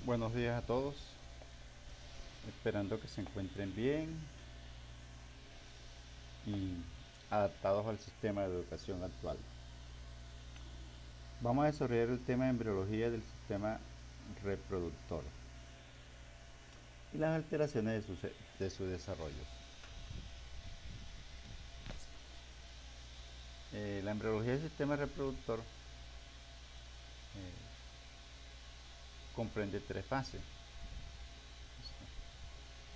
Buenos días a todos, esperando que se encuentren bien y adaptados al sistema de educación actual. Vamos a desarrollar el tema de embriología del sistema reproductor y las alteraciones de su desarrollo. La embriología del sistema reproductor comprende tres fases.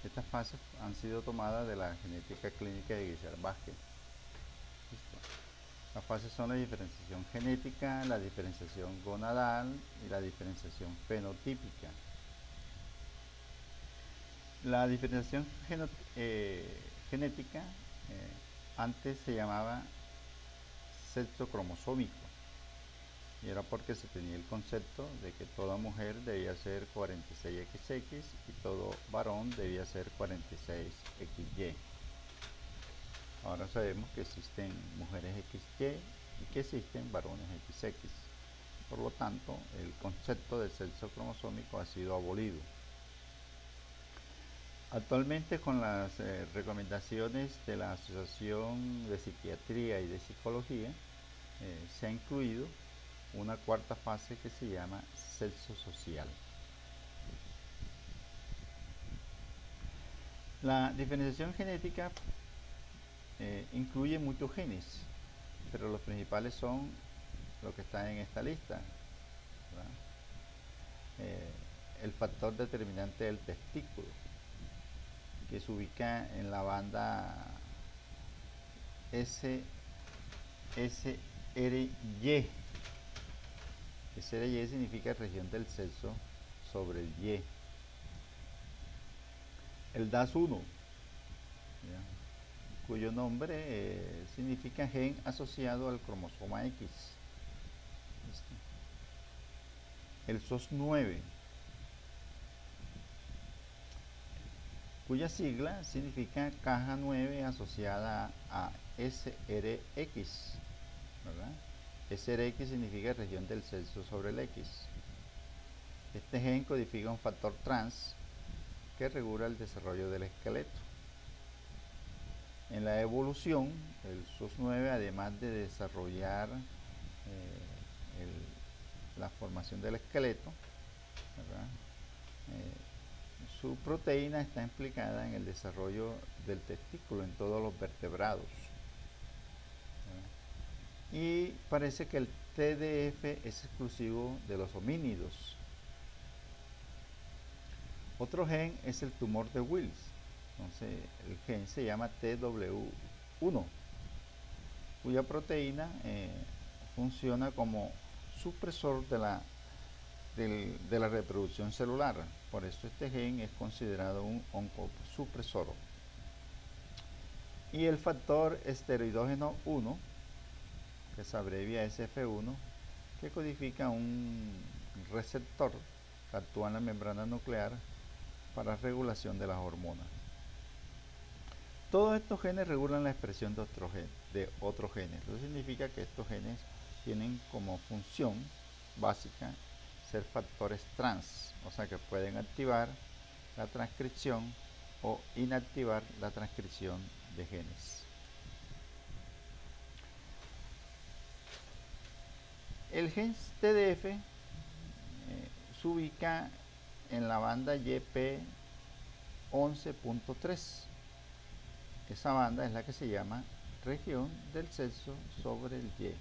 Estas fases han sido tomadas de la genética clínica de Guillermo Vázquez. Las fases son la diferenciación genética, la diferenciación gonadal y la diferenciación fenotípica. La diferenciación genética antes se llamaba sexo cromosómico y era porque se tenía el concepto de que toda mujer debía ser 46XX y todo varón debía ser 46XY. Ahora sabemos que existen mujeres XY y que existen varones XX. Por lo tanto, el concepto del sexo cromosómico ha sido abolido. Actualmente, con las recomendaciones de la Asociación de Psiquiatría y de Psicología, se ha incluido una cuarta fase que se llama sexo social. La diferenciación genética incluye muchos genes, pero los principales son los que están en esta lista. El factor determinante del testículo, que se ubica en la banda SRY. SRY significa región del sexo sobre el Y. El DAS1, cuyo nombre significa gen asociado al cromosoma X. El SOS9, cuya sigla significa caja 9 asociada a SRX, ¿verdad? SRX significa región del sexo sobre el X. Este gen codifica un factor trans que regula el desarrollo del esqueleto. En la evolución, el SOS9, además de desarrollar la formación del esqueleto, su proteína está implicada en el desarrollo del testículo en todos los vertebrados. Y parece que el TDF es exclusivo de los homínidos. Otro gen es el tumor de Wills. Entonces, el gen se llama TW1, cuya proteína funciona como supresor de la reproducción celular. Por eso este gen es considerado un oncosupresor. Y el factor esteroidógeno 1, que se abrevia SF1, que codifica un receptor que actúa en la membrana nuclear para regulación de las hormonas. Todos estos genes regulan la expresión de otros genes. Eso significa que estos genes tienen como función básica ser factores trans, o sea que pueden activar la transcripción o inactivar la transcripción de genes. El gen TDF se ubica en la banda YP11.3. Esa banda es la que se llama región del sexo sobre el Y.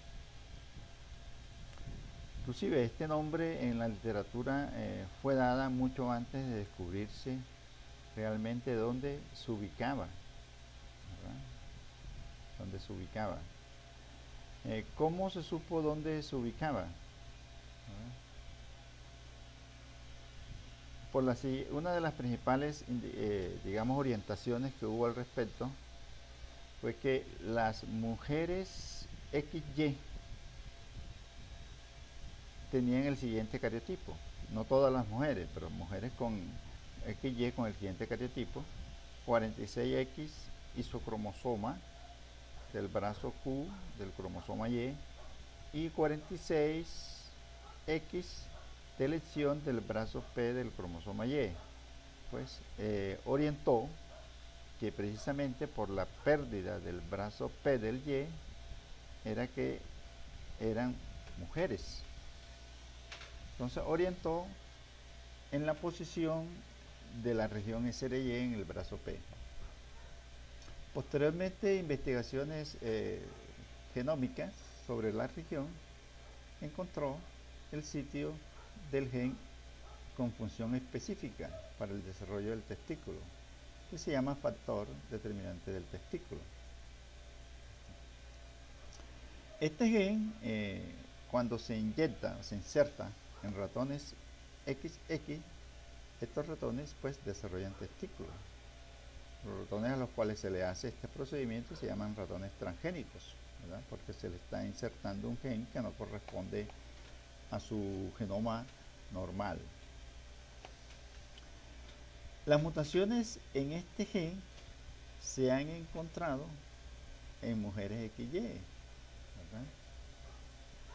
Inclusive este nombre en la literatura fue dada mucho antes de descubrirse realmente dónde se ubicaba. ¿Verdad? Dónde se ubicaba. ¿Cómo se supo dónde se ubicaba? Una de las principales, digamos, orientaciones que hubo al respecto fue que las mujeres XY tenían el siguiente cariotipo. No todas las mujeres, pero mujeres con XY con el siguiente cariotipo: 46X isocromosoma del brazo Q del cromosoma Y y 46X deleción del brazo P del cromosoma Y, pues orientó que precisamente por la pérdida del brazo P del Y era que eran mujeres. Entonces orientó en la posición de la región SRY en el brazo P. Posteriormente, investigaciones genómicas sobre la región encontró el sitio del gen con función específica para el desarrollo del testículo, que se llama factor determinante del testículo. Este gen, cuando se inyecta, se inserta en ratones XX, estos ratones pues desarrollan testículos. Los ratones a los cuales se le hace este procedimiento se llaman ratones transgénicos, ¿verdad? Porque se le está insertando un gen que no corresponde a su genoma normal. Las mutaciones en este gen se han encontrado en mujeres XY, ¿verdad?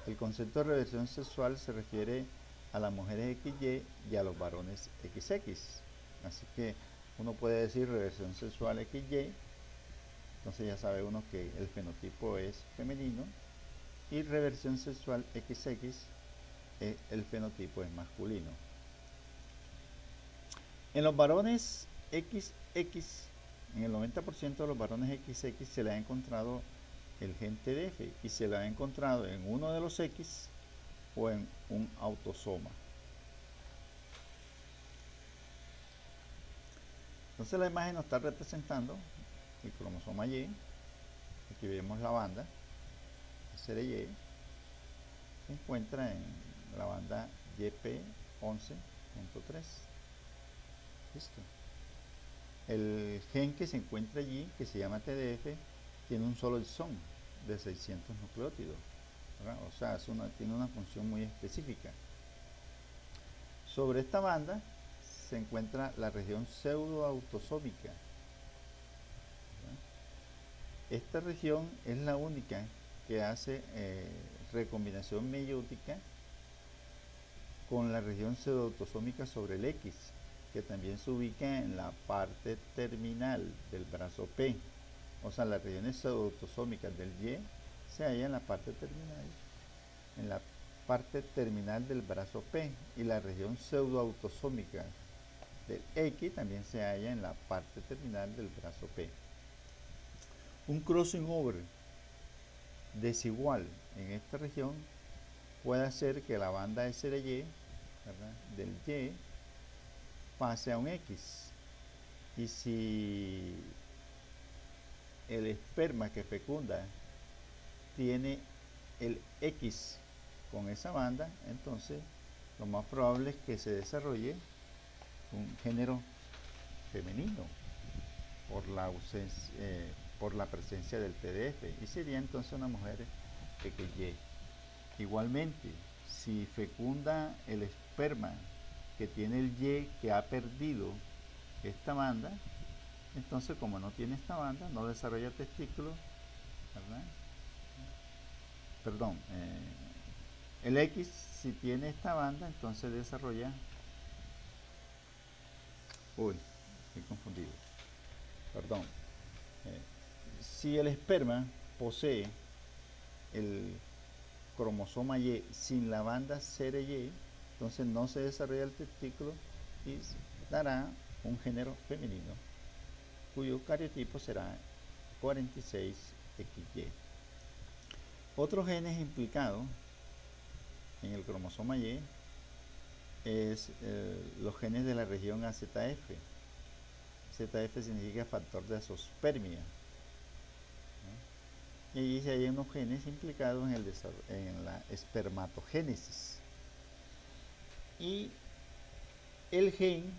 El concepto de reversión sexual se refiere a las mujeres XY y a los varones XX. Así que uno puede decir reversión sexual XY, entonces ya sabe uno que el fenotipo es femenino, y reversión sexual XX, el fenotipo es masculino. En los varones XX, en el 90% de los varones XX se le ha encontrado el gen TDF y se le ha encontrado en uno de los X o en un autosoma. Entonces la imagen nos está representando el cromosoma Y. Aquí vemos la banda SRY, se encuentra en la banda YP11.3. Listo. El gen que se encuentra allí, que se llama TDF, tiene un solo exón de 600 nucleótidos, ¿verdad? O sea, tiene una función muy específica. Sobre esta banda se encuentra la región pseudoautosómica. Esta región es la única que hace recombinación meiótica con la región pseudoautosómica sobre el X, que también se ubica en la parte terminal del brazo P. O sea, las regiones pseudoautosómicas del Y se hallan en la parte terminal del brazo P, y la región pseudoautosómica del X también se halla en la parte terminal del brazo P. Un crossing over desigual en esta región puede hacer que la banda SRY, ¿verdad?, del Y pase a un X, y si el esperma que fecunda tiene el X con esa banda, entonces lo más probable es que se desarrolle un género femenino por la presencia del TDF, y sería entonces una mujer XY. Igualmente, si fecunda el esperma que tiene el Y que ha perdido esta banda, entonces como no tiene esta banda, no desarrolla testículos, ¿verdad? Perdón, el X, si tiene esta banda, entonces desarrolla... Uy, estoy confundido. Perdón. Si el esperma posee el cromosoma Y sin la banda CRY, entonces no se desarrolla el testículo y dará un género femenino, cuyo cariotipo será 46XY. Otros genes implicados en el cromosoma Y es los genes de la región AZF. ZF significa factor de azospermia, ¿no? Y allí hay unos genes implicados en la espermatogénesis. Y el gen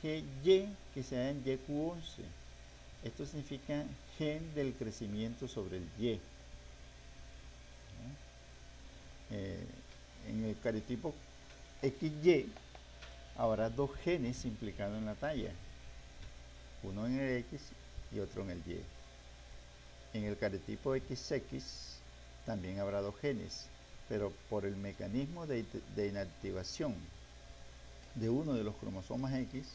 GY, que se da en YQ11, esto significa gen del crecimiento sobre el Y. En el cariotipo XY habrá dos genes implicados en la talla, uno en el X y otro en el Y. En el cariotipo XX también habrá dos genes, pero por el mecanismo de inactivación de uno de los cromosomas X,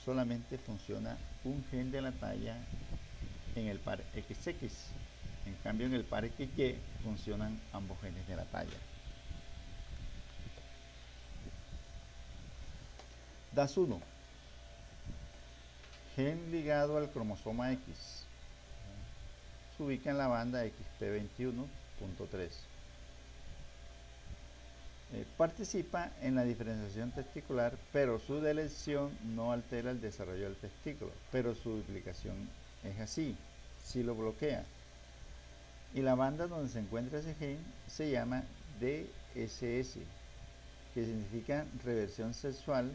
solamente funciona un gen de la talla en el par XX. En cambio, en el par XY funcionan ambos genes de la talla. DAS1, gen ligado al cromosoma X. Se ubica en la banda XP21.3. Participa en la diferenciación testicular, pero su deleción no altera el desarrollo del testículo, pero su duplicación es así, sí lo bloquea. Y la banda donde se encuentra ese gen se llama DSS, que significa reversión sexual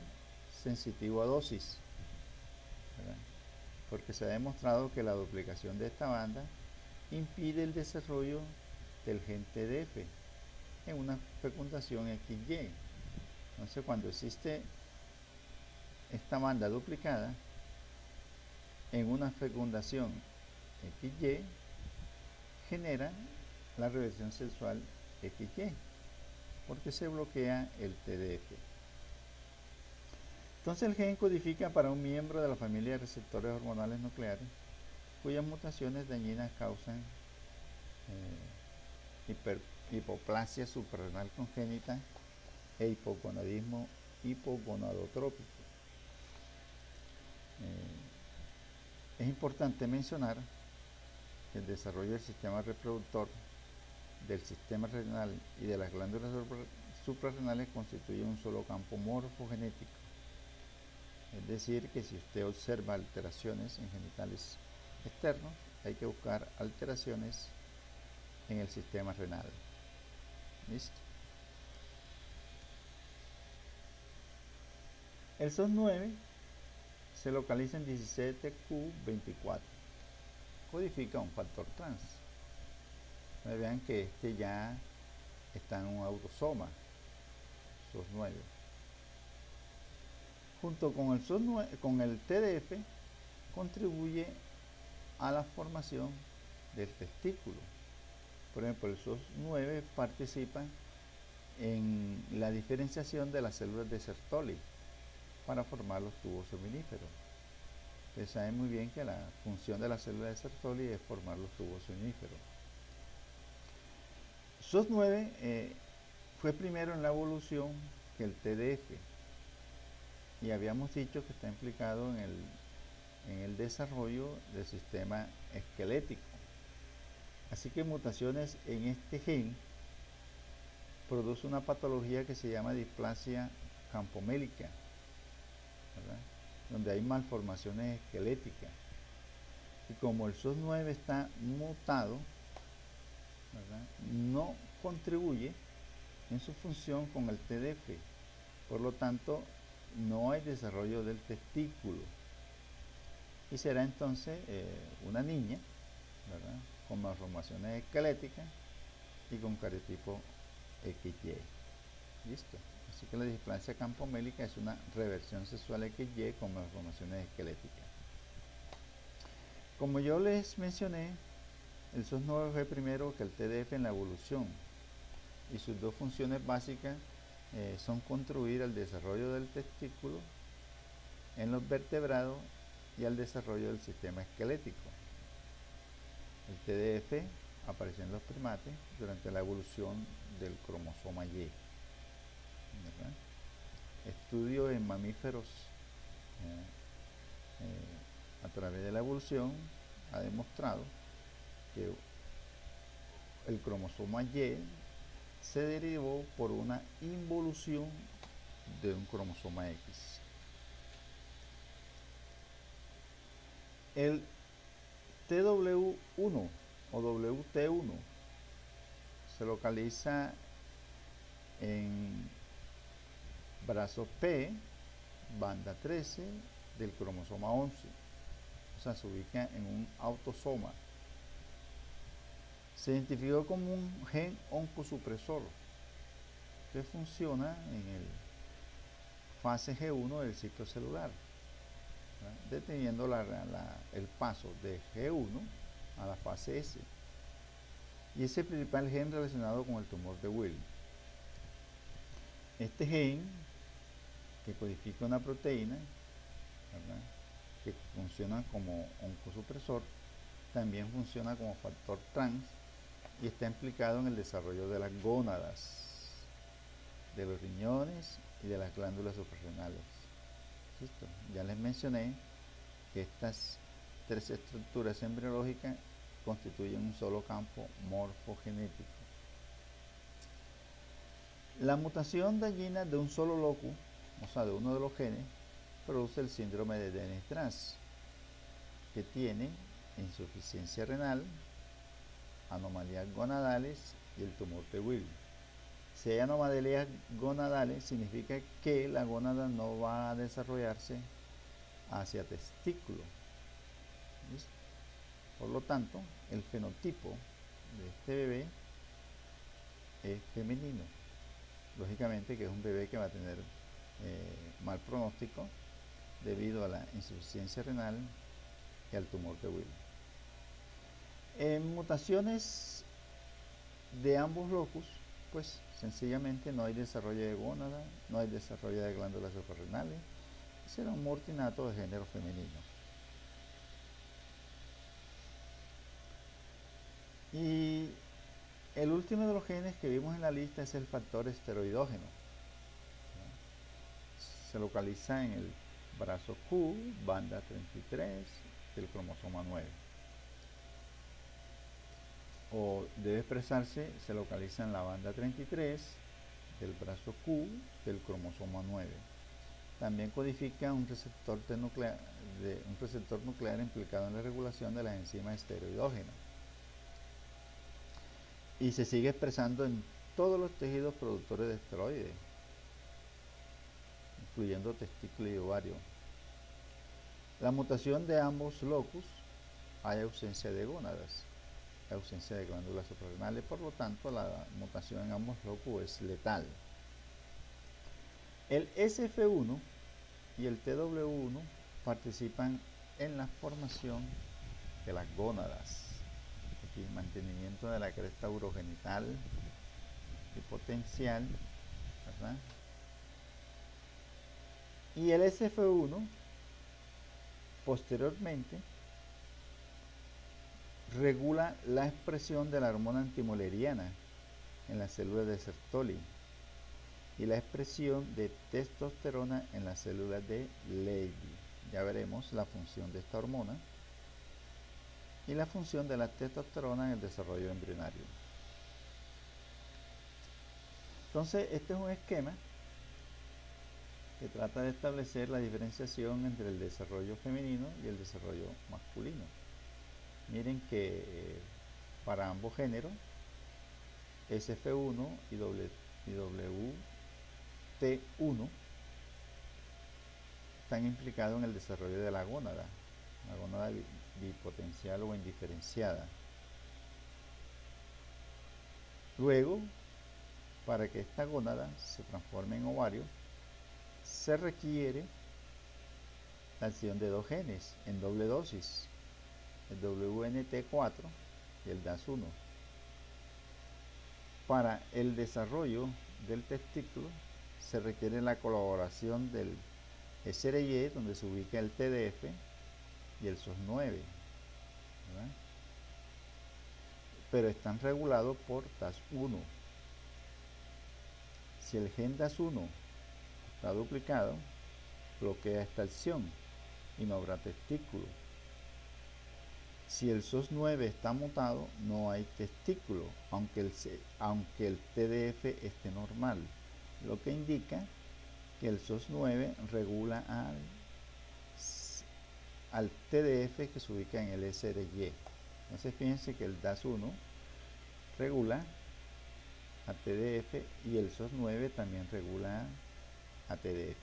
sensitivo a dosis, ¿verdad? Porque se ha demostrado que la duplicación de esta banda impide el desarrollo del gen TDF en una fecundación XY. Entonces, cuando existe esta banda duplicada en una fecundación XY, genera la reversión sexual XY, porque se bloquea el TDF. Entonces el gen codifica para un miembro de la familia de receptores hormonales nucleares, cuyas mutaciones dañinas causan hipoplasia suprarrenal congénita e hipogonadismo hipogonadotrópico. Es importante mencionar que el desarrollo del sistema reproductor, del sistema renal y de las glándulas suprarrenales constituye un solo campo morfogenético. Es decir, que si usted observa alteraciones en genitales externos, hay que buscar alteraciones en el sistema renal. ¿Listo? El SOS9 se localiza en 17q24. Codifica un factor trans. Vean que este ya está en un autosoma, SOS9. Junto con el SOS9, con el TDF, contribuye a la formación del testículo. Por ejemplo, el SOS9 participa en la diferenciación de las células de Sertoli para formar los tubos suminíferos. Ustedes saben muy bien que la función de la célula de Sertoli es formar los tubos suminíferos. SOS9 fue primero en la evolución que el TDF, y habíamos dicho que está implicado en el desarrollo del sistema esquelético. Así que mutaciones en este gen produce una patología que se llama displasia campomélica, ¿verdad? Donde hay malformaciones esqueléticas. Y como el SOS9 está mutado, ¿verdad?, no contribuye en su función con el TDF. Por lo tanto, no hay desarrollo del testículo. Y será entonces una niña, ¿verdad?, con malformaciones esqueléticas y con cariotipo XY. ¿Listo? Así que la displasia campomélica es una reversión sexual XY con malformaciones esqueléticas. Como yo les mencioné, el SOS9 fue primero que el TDF en la evolución, y sus dos funciones básicas son contribuir al desarrollo del testículo en los vertebrados y al desarrollo del sistema esquelético. El TDF apareció en los primates durante la evolución del cromosoma Y, ¿verdad? Estudios en mamíferos a través de la evolución ha demostrado que el cromosoma Y se derivó por una involución de un cromosoma X. El TW1 o WT1 se localiza en brazo P, banda 13 del cromosoma 11. O sea, se ubica en un autosoma. Se identificó como un gen oncosupresor que funciona en el fase G1 del ciclo celular, ¿verdad?, deteniendo el paso de G1 a la fase S. y es el principal gen relacionado con el tumor de Wilms. Este gen, que codifica una proteína, ¿verdad?, que funciona como oncosupresor, también funciona como factor trans y está implicado en el desarrollo de las gónadas, de los riñones y de las glándulas suprarrenales. ¿Listo? Ya les mencioné que estas tres estructuras embriológicas constituyen un solo campo morfogenético. La mutación dañina de un solo locus, o sea, de uno de los genes, produce el síndrome de Dennis-Trans, que tiene insuficiencia renal, anomalías gonadales y el tumor de Wilms. Si hay anomalías gonadales, significa que la gónada no va a desarrollarse hacia testículo. ¿Listo? Por lo tanto, el fenotipo de este bebé es femenino. Lógicamente que es un bebé que va a tener mal pronóstico debido a la insuficiencia renal y al tumor de Wilms. En mutaciones de ambos locus, pues sencillamente no hay desarrollo de gónada, no hay desarrollo de glándulas suprarrenales, será un mortinato de género femenino. Y el último de los genes que vimos en la lista es el factor esteroidógeno. Se localiza en el brazo Q, banda 33 del cromosoma 9. O debe expresarse, se localiza en la banda 33 del brazo Q del cromosoma 9. También codifica un receptor nuclear implicado en la regulación de las enzimas esteroidógenas. Y se sigue expresando en todos los tejidos productores de esteroides, incluyendo testículo y ovario. La mutación de ambos locus, hay ausencia de gónadas, ausencia de glándulas suprarrenales, por lo tanto la mutación en ambos locus es letal. El SF1 y el TW1 participan en la formación de las gónadas. Aquí, mantenimiento de la cresta urogenital y potencial, ¿verdad? Y el SF1 posteriormente regula la expresión de la hormona antimoleriana en las células de Sertoli y la expresión de testosterona en las células de Levy. Ya veremos la función de esta hormona y la función de la testosterona en el desarrollo embrionario. Entonces, este es un esquema que trata de establecer la diferenciación entre el desarrollo femenino y el desarrollo masculino. Miren que para ambos géneros, SF1 y WT1 están implicados en el desarrollo de la gónada bipotencial o indiferenciada. Luego, para que esta gónada se transforme en ovario, se requiere la acción de dos genes en doble dosis, el WNT4 y el DAS1. Para el desarrollo del testículo se requiere la colaboración del SRY, donde se ubica el TDF y el SOS9, ¿verdad? Pero están regulados por DAS1. Si el gen DAS1 está duplicado, bloquea esta acción y no habrá testículo. Si el SOS9 está mutado, no hay testículo, aunque el TDF esté normal, lo que indica que el SOS9 regula al TDF que se ubica en el SRY. Entonces fíjense que el DAS1 regula a TDF y el SOS9 también regula a TDF.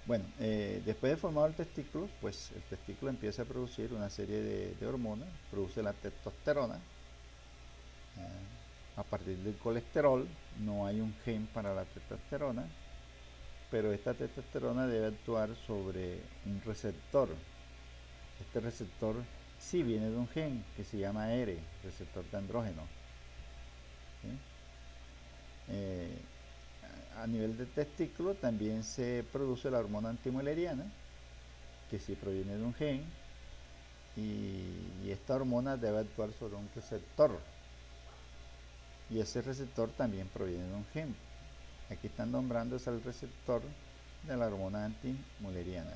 Bueno, después de formado el testículo, pues el testículo empieza a producir una serie de hormonas, produce la testosterona. A partir del colesterol, no hay un gen para la testosterona, pero esta testosterona debe actuar sobre un receptor. Este receptor Sí, viene de un gen que se llama ERE, receptor de andrógeno. ¿Sí? Eh, a nivel de testículo también se produce la hormona antimuleriana, que sí proviene de un gen, y esta hormona debe actuar sobre un receptor, y ese receptor también proviene de un gen. Aquí están nombrando es el receptor de la hormona antimuleriana.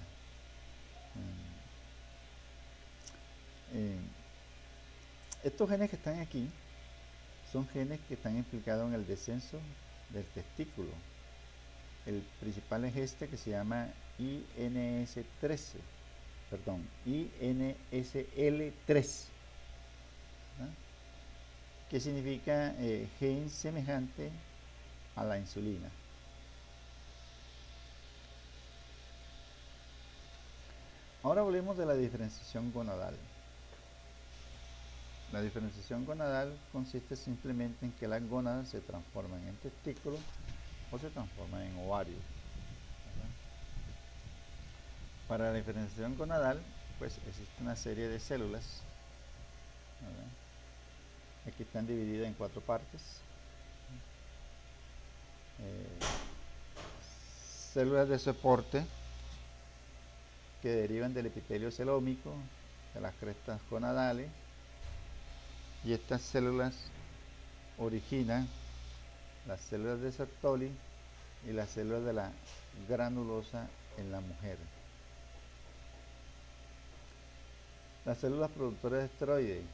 Estos genes que están aquí son genes que están implicados en el descenso del testículo. El principal es este que se llama INS13, perdón, INSL3, ¿no? Que significa gen semejante a la insulina. Ahora hablemos de la diferenciación gonadal. La diferenciación gonadal consiste simplemente en que las gónadas se transforman en testículos o se transforman en ovarios. Para la diferenciación gonadal, pues existe una serie de células, ¿verdad? Aquí están divididas en 4 partes. Células de soporte que derivan del epitelio celómico, de las crestas gonadales, y estas células originan las células de Sertoli y las células de la granulosa en la mujer. Las células productoras de esteroides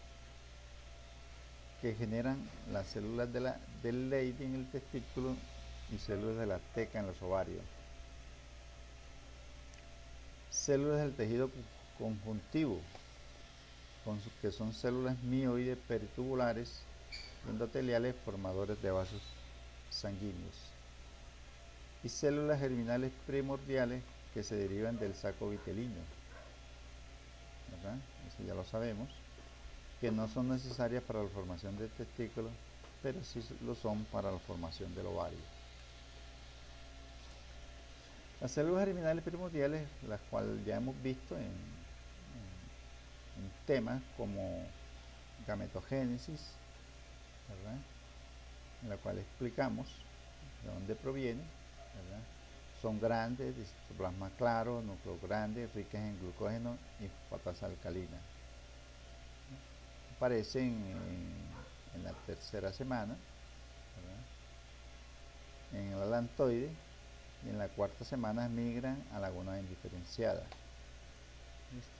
que generan las células del Leydig en el testículo y células de la teca en los ovarios. Células del tejido conjuntivo, que son células mioides peritubulares endoteliales formadores de vasos sanguíneos. Y células germinales primordiales que se derivan del saco vitelino, ¿verdad? Eso ya lo sabemos, que no son necesarias para la formación del testículo, pero sí lo son para la formación del ovario. Las células germinales primordiales, las cuales ya hemos visto en temas como gametogénesis, ¿verdad? En la cual explicamos de dónde proviene, ¿verdad? Son grandes, de citoplasma claro, núcleo grande, ricas en glucógeno y fosfatasa alcalina. Aparecen en la tercera semana, ¿verdad? En el alantoide, y en la cuarta semana migran a la gónada indiferenciada. ¿Listo?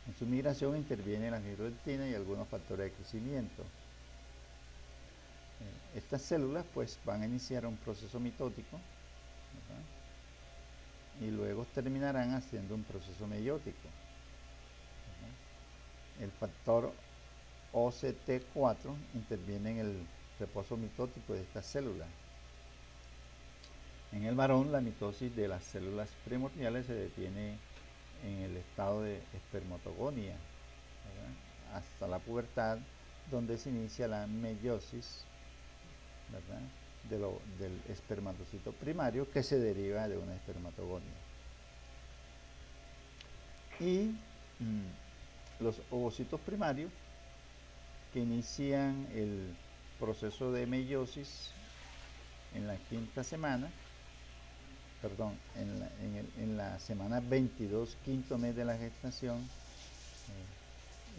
En su migración intervienen la fibroectina y algunos factores de crecimiento. Estas células pues van a iniciar un proceso mitótico, ¿verdad? Y luego terminarán haciendo un proceso meiótico, ¿verdad? El factor OCT4 interviene en el reposo mitótico de estas células. En el varón, la mitosis de las células primordiales se detiene en el estado de espermatogonia, ¿verdad? Hasta la pubertad, donde se inicia la meiosis, ¿verdad? Del espermatocito primario, que se deriva de una espermatogonia. Y los ovocitos primarios, que inician el proceso de meiosis en la quinta semana, perdón, en la semana 22, quinto mes de la gestación,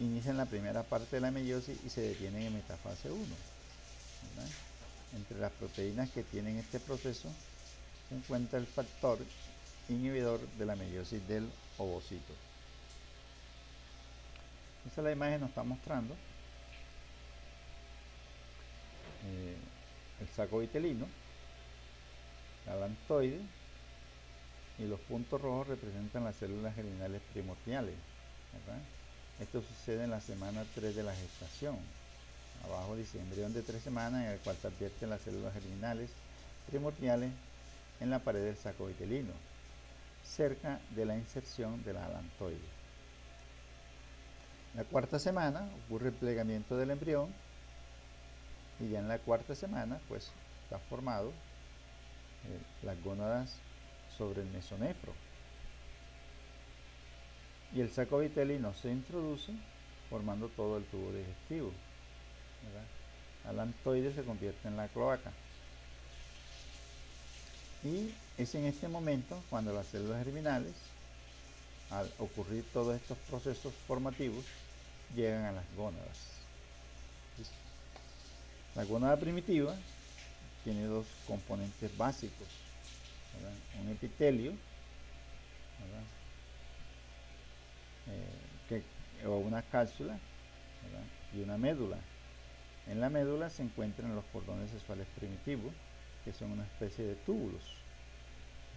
inician la primera parte de la meiosis y se detienen en metafase 1, ¿verdad? Entre las proteínas que tienen este proceso se encuentra el factor inhibidor de la meiosis del ovocito. Esta es la imagen nos está mostrando el saco vitelino, el alantoide, y los puntos rojos representan las células germinales primordiales, ¿verdad? Esto sucede en la semana 3 de la gestación. Abajo dice embrión de 3 semanas, en el cual se advierten las células germinales primordiales en la pared del saco vitelino, cerca de la inserción de la alantoide. En la cuarta semana ocurre el plegamiento del embrión, y ya en la cuarta semana pues está formado las gónadas sobre el mesonefro. y el saco vitelli no se introduce formando todo el tubo digestivo, ¿verdad? Alantoide se convierte en la cloaca. Y es en este momento cuando las células germinales, al ocurrir todos estos procesos formativos, llegan a las gónadas. La gónada primitiva tiene dos componentes básicos, ¿verdad? Un epitelio, o una cápsula, ¿verdad? Y una médula. En la médula se encuentran los cordones sexuales primitivos, que son una especie de túbulos,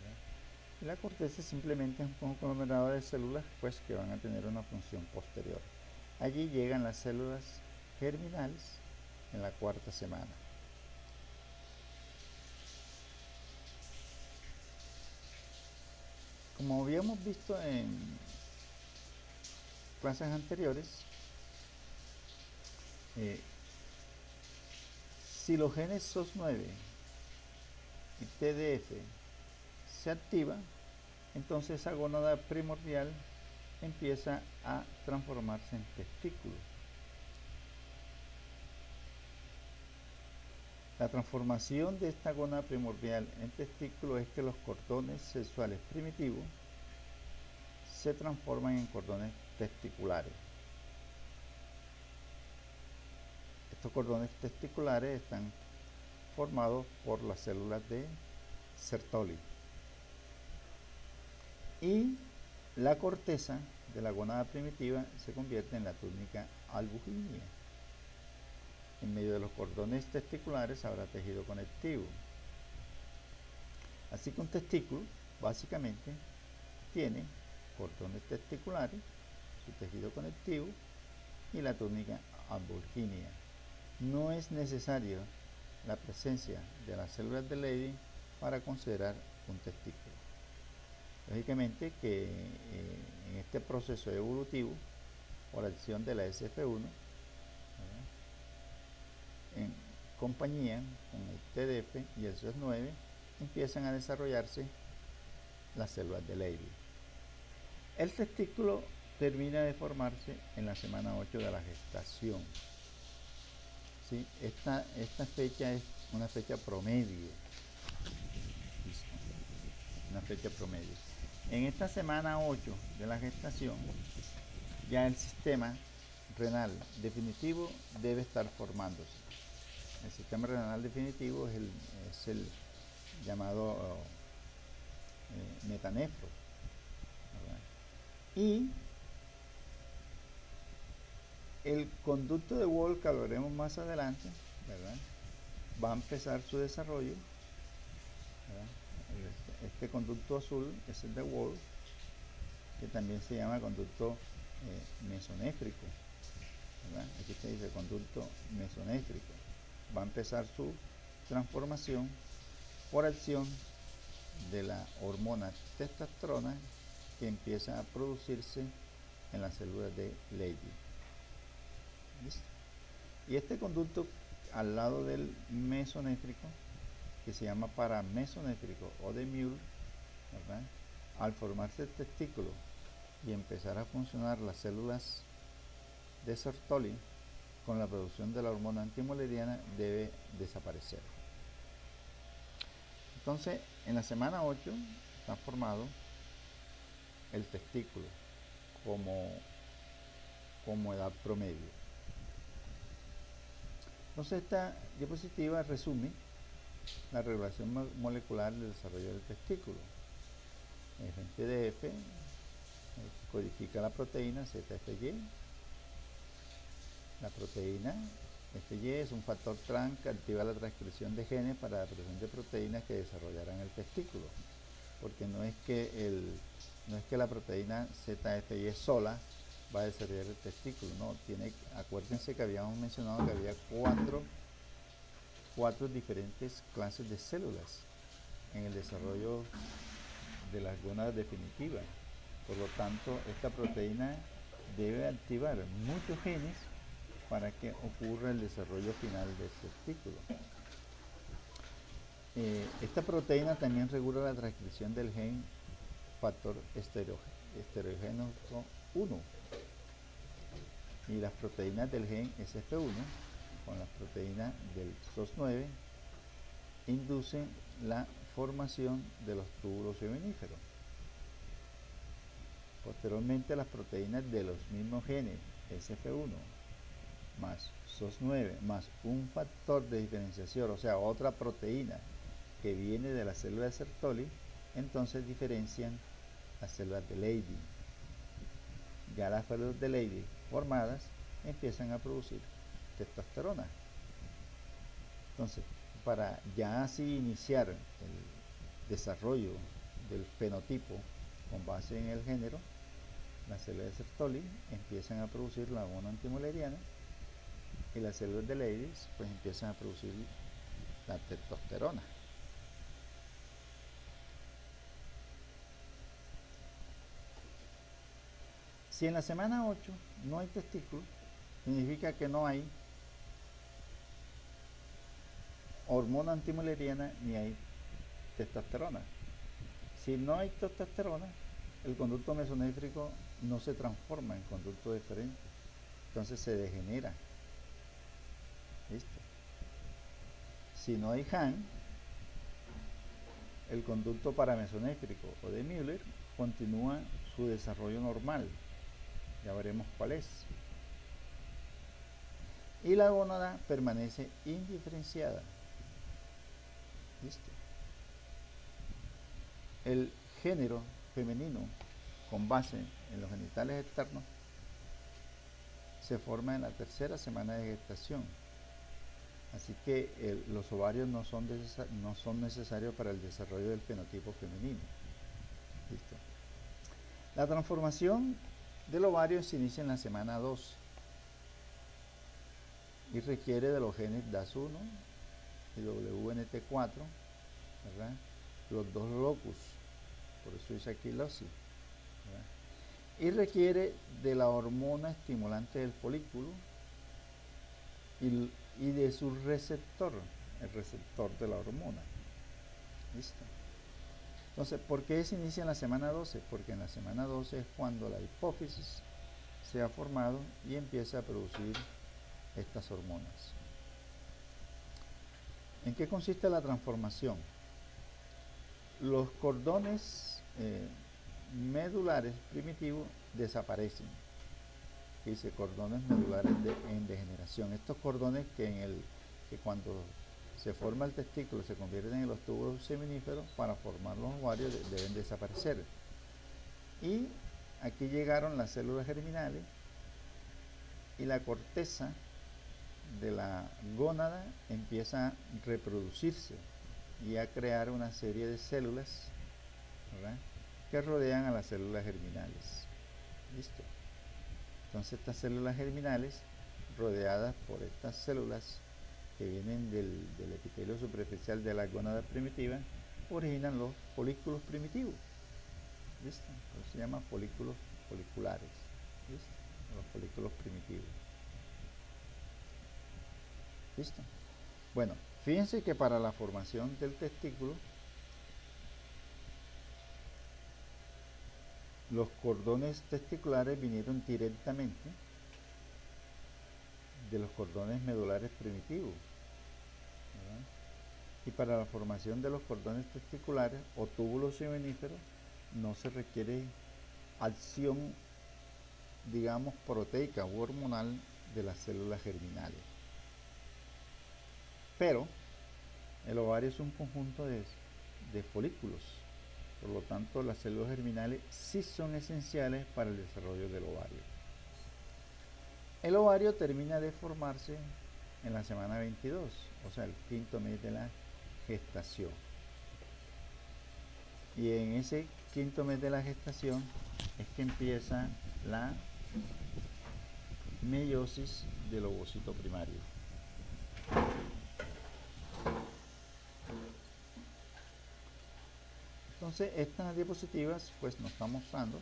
¿verdad? Y la corteza simplemente es un conglomerado de células, pues, que van a tener una función posterior. Allí llegan las células germinales en la cuarta semana. Como habíamos visto en clases anteriores, si los genes SOS9 y TDF se activan, entonces esa gónada primordial empieza a transformarse en testículo. La transformación de esta gónada primordial en testículo es que los cordones sexuales primitivos se transforman en cordones testiculares. Estos cordones testiculares están formados por las células de Sertoli. Y la corteza de la gónada primitiva se convierte en la túnica albuginea. En medio de los cordones testiculares habrá tejido conectivo. Así que un testículo, básicamente, tiene cordones testiculares, su tejido conectivo y la túnica albuginea. No es necesario la presencia de las células de Leydig para considerar un testículo. Lógicamente que en este proceso evolutivo, por acción de la SF1, en compañía con el TDF y el SOS9, empiezan a desarrollarse las células de Leydig. El testículo termina de formarse en la semana 8 de la gestación. ¿Sí? Esta fecha es una fecha promedio. Una fecha promedio. En esta semana 8 de la gestación, ya el sistema renal definitivo debe estar formándose. El sistema renal definitivo es el llamado metanefro, ¿verdad? Y el conducto de Wolff, que lo veremos más adelante, ¿verdad?, va a empezar su desarrollo, ¿verdad? Este conducto azul es el de Wolff, que también se llama conducto mesonéfrico, ¿verdad? Aquí se dice conducto mesonéfrico. Va a empezar su transformación por acción de la hormona testosterona, que empieza a producirse en las células de Leydig. ¿Listo? Y este conducto al lado del mesonéfrico, que se llama paramesonéfrico o de Muir, ¿verdad?, al formarse el testículo y empezar a funcionar las células de Sertoli con la producción de la hormona antimoleriana, debe desaparecer. Entonces, en la semana 8 está formado el testículo como edad promedio. Entonces, esta diapositiva resume la regulación molecular del desarrollo del testículo. El gen TDF codifica la proteína ZFY. La proteína FY es un factor trans que activa la transcripción de genes para la producción de proteínas que desarrollarán el testículo. Porque no es que la proteína ZFY sola va a desarrollar el testículo, no, acuérdense que habíamos mencionado que había cuatro diferentes clases de células en el desarrollo de las gónadas definitivas. Por lo tanto, esta proteína debe activar muchos genes para que ocurra el desarrollo final del testículo. Esta proteína también regula la transcripción del gen factor esterogenóstico SOS1. Y las proteínas del gen SF1 con las proteínas del SOS9 inducen la formación de los túbulos semíferos. Posteriormente, las proteínas de los mismos genes SF1 más SOS9 más un factor de diferenciación, o sea, otra proteína que viene de la célula de Sertoli, entonces diferencian las células de Leydig. Ya las células de Leydig formadas empiezan a producir testosterona. Entonces, para ya así iniciar el desarrollo del fenotipo con base en el género, las células de Sertoli empiezan a producir la hormona antimuleriana y las células de Leydig pues empiezan a producir la testosterona. Si en la semana 8 no hay testículos, significa que no hay hormona antimuleriana ni hay testosterona. Si no hay testosterona, el conducto mesonéfrico no se transforma en conducto deferente, entonces se degenera. ¿Listo? Si no hay HAN, el conducto paramesonéfrico o de Müller continúa su desarrollo normal. Ya veremos cuál es. Y la gónada permanece indiferenciada. ¿Listo? El género femenino con base en los genitales externos se forma en la tercera semana de gestación. Así que los ovarios no son necesarios para el desarrollo del fenotipo femenino. ¿Listo? La transformación del ovario se inicia en la semana 12 y requiere de los genes DAS1 y WNT4, ¿verdad? Los dos locus, por eso dice aquí loci, ¿verdad? Y requiere de la hormona estimulante del folículo y de su receptor, el receptor de la hormona. ¿Listo? Entonces, ¿por qué se inicia en la semana 12? Porque en la semana 12 es cuando la hipófisis se ha formado y empieza a producir estas hormonas. ¿En qué consiste la transformación? Los cordones medulares primitivos desaparecen. Dice cordones medulares en degeneración. Estos cordones que cuando se forma el testículo se convierten en los túbulos seminíferos, para formar los ovarios deben desaparecer. Y aquí llegaron las células germinales y la corteza de la gónada empieza a reproducirse y a crear una serie de células, ¿verdad?, que rodean a las células germinales. ¿Listo? Entonces estas células germinales, rodeadas por estas células que vienen del epitelio superficial de la gónada primitiva, originan los folículos primitivos. ¿Listo? Eso se llama folículos foliculares. ¿Listo? Los folículos primitivos. ¿Listo? Bueno, fíjense que para la formación del testículo, los cordones testiculares vinieron directamente de los cordones medulares primitivos, ¿verdad? Y para la formación de los cordones testiculares o túbulos seminíferos no se requiere acción, digamos, proteica u hormonal de las células germinales. Pero el ovario es un conjunto de folículos, por lo tanto las células germinales sí son esenciales para el desarrollo del ovario. El ovario termina de formarse en la semana 22, o sea, el quinto mes de la gestación. Y en ese quinto mes de la gestación es que empieza la meiosis del ovocito primario. Entonces, estas diapositivas pues nos están mostrando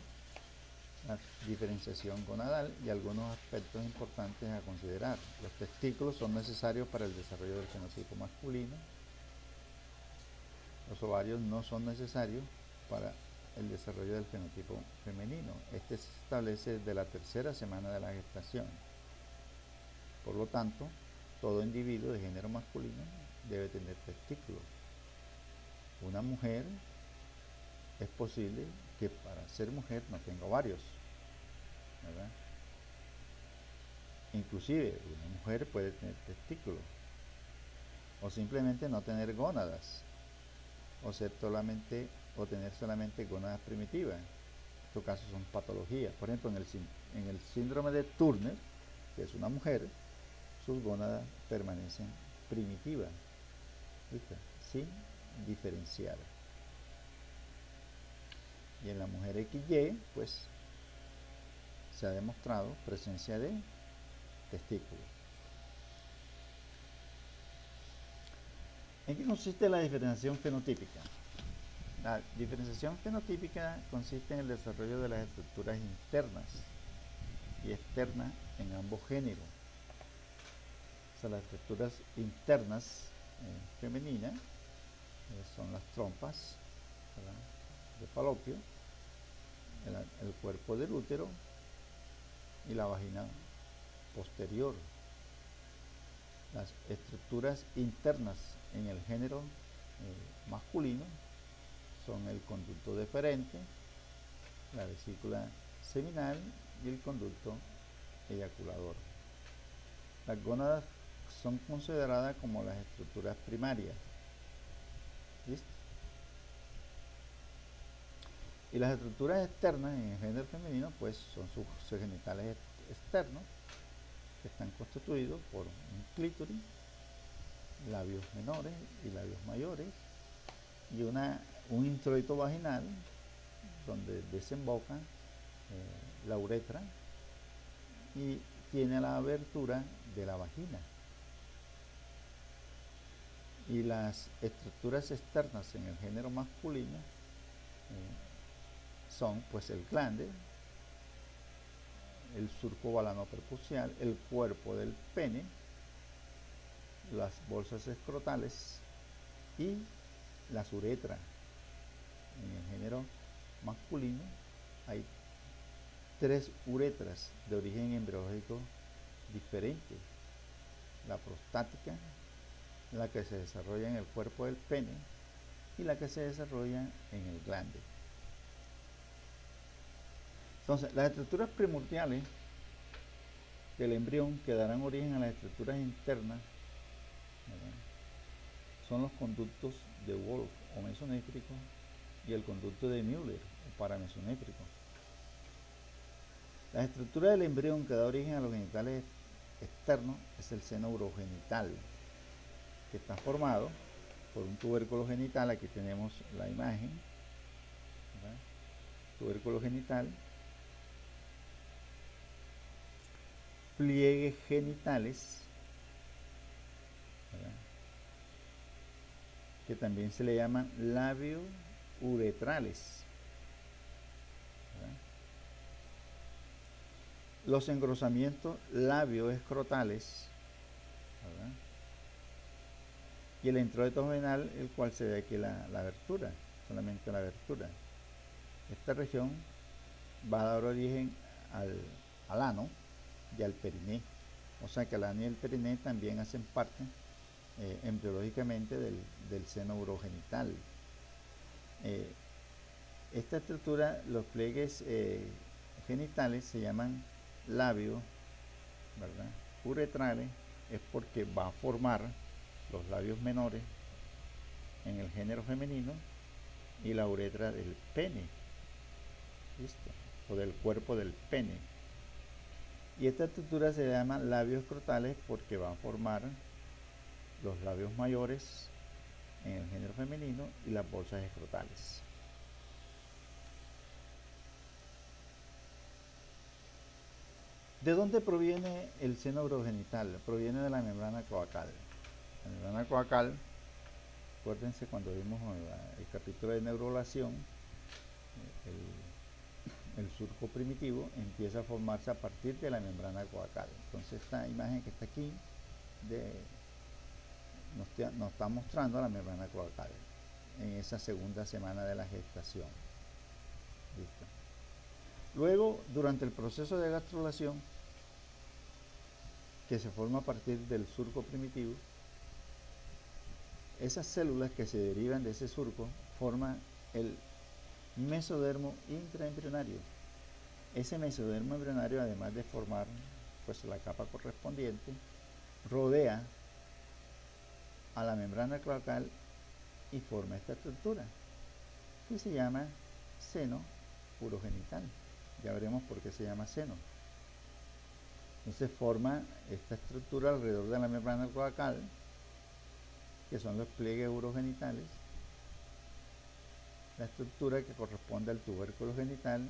la diferenciación gonadal y algunos aspectos importantes a considerar. Los testículos son necesarios para el desarrollo del fenotipo masculino. Los ovarios no son necesarios para el desarrollo del fenotipo femenino. Este se establece desde la tercera semana de la gestación. Por lo tanto, todo individuo de género masculino debe tener testículos. Una mujer es posible que para ser mujer no tenga ovarios, ¿verdad? Inclusive una mujer puede tener testículos o simplemente no tener gónadas o tener solamente gónadas primitivas. En estos casos son patologías. Por ejemplo, en el síndrome de Turner, que es una mujer, sus gónadas permanecen primitivas, ¿viste? Sin diferenciar. Y en la mujer XY, pues se ha demostrado presencia de testículos. ¿En qué consiste la diferenciación fenotípica? La diferenciación fenotípica consiste en el desarrollo de las estructuras internas y externas en ambos géneros. O sea, las estructuras internas femeninas son las trompas, ¿verdad?, de falopio, el cuerpo del útero y la vagina posterior. Las estructuras internas en el género masculino son el conducto deferente, la vesícula seminal y el conducto eyaculador. Las gónadas son consideradas como las estructuras primarias. ¿Listo? Y las estructuras externas en el género femenino pues son sus genitales externos, que están constituidos por un clítoris, labios menores y labios mayores, y un introito vaginal donde desemboca la uretra y tiene la abertura de la vagina. Y las estructuras externas en el género masculino son pues el glande, el surco balanoprepucial, el cuerpo del pene, las bolsas escrotales y las uretras. En el género masculino hay 3 uretras de origen embriológico diferente: la prostática, la que se desarrolla en el cuerpo del pene y la que se desarrolla en el glande. Entonces, las estructuras primordiales del embrión que darán origen a las estructuras internas, ¿verdad?, son los conductos de Wolff o mesonéfrico y el conducto de Müller o paramesonéfrico. La estructura del embrión que da origen a los genitales externos es el seno urogenital, que está formado por un tubérculo genital. Aquí tenemos la imagen, ¿verdad? Tubérculo genital, pliegues genitales, ¿verdad?, que también se le llaman labios uretrales, ¿verdad?, los engrosamientos labioescrotales, ¿verdad?, y el introito vaginal, el cual se ve aquí la abertura, solamente la abertura. Esta región va a dar origen al ano y al periné. O sea que el ano y el periné también hacen parte embriológicamente del seno urogenital. Esta estructura, los pliegues genitales se llaman labios, ¿verdad?, uretrales, es porque va a formar los labios menores en el género femenino y la uretra del pene, ¿listo?, o del cuerpo del pene. Y esta estructura se llama labios escrotales porque va a formar los labios mayores en el género femenino y las bolsas escrotales. ¿De dónde proviene el seno urogenital? Proviene de la membrana cloacal. La membrana cloacal, acuérdense cuando vimos el capítulo de neurulación, el surco primitivo empieza a formarse a partir de la membrana cloacal. Entonces esta imagen que está aquí nos está mostrando la membrana cloacal en esa segunda semana de la gestación. Listo. Luego, durante el proceso de gastrulación, que se forma a partir del surco primitivo, esas células que se derivan de ese surco forman el mesodermo intraembrionario. Ese mesodermo embrionario, además de formar pues la capa correspondiente, rodea a la membrana cloacal y forma esta estructura que se llama seno urogenital. Ya veremos por qué se llama seno. Entonces forma esta estructura alrededor de la membrana cloacal, que son los pliegues urogenitales, la estructura que corresponde al tubérculo genital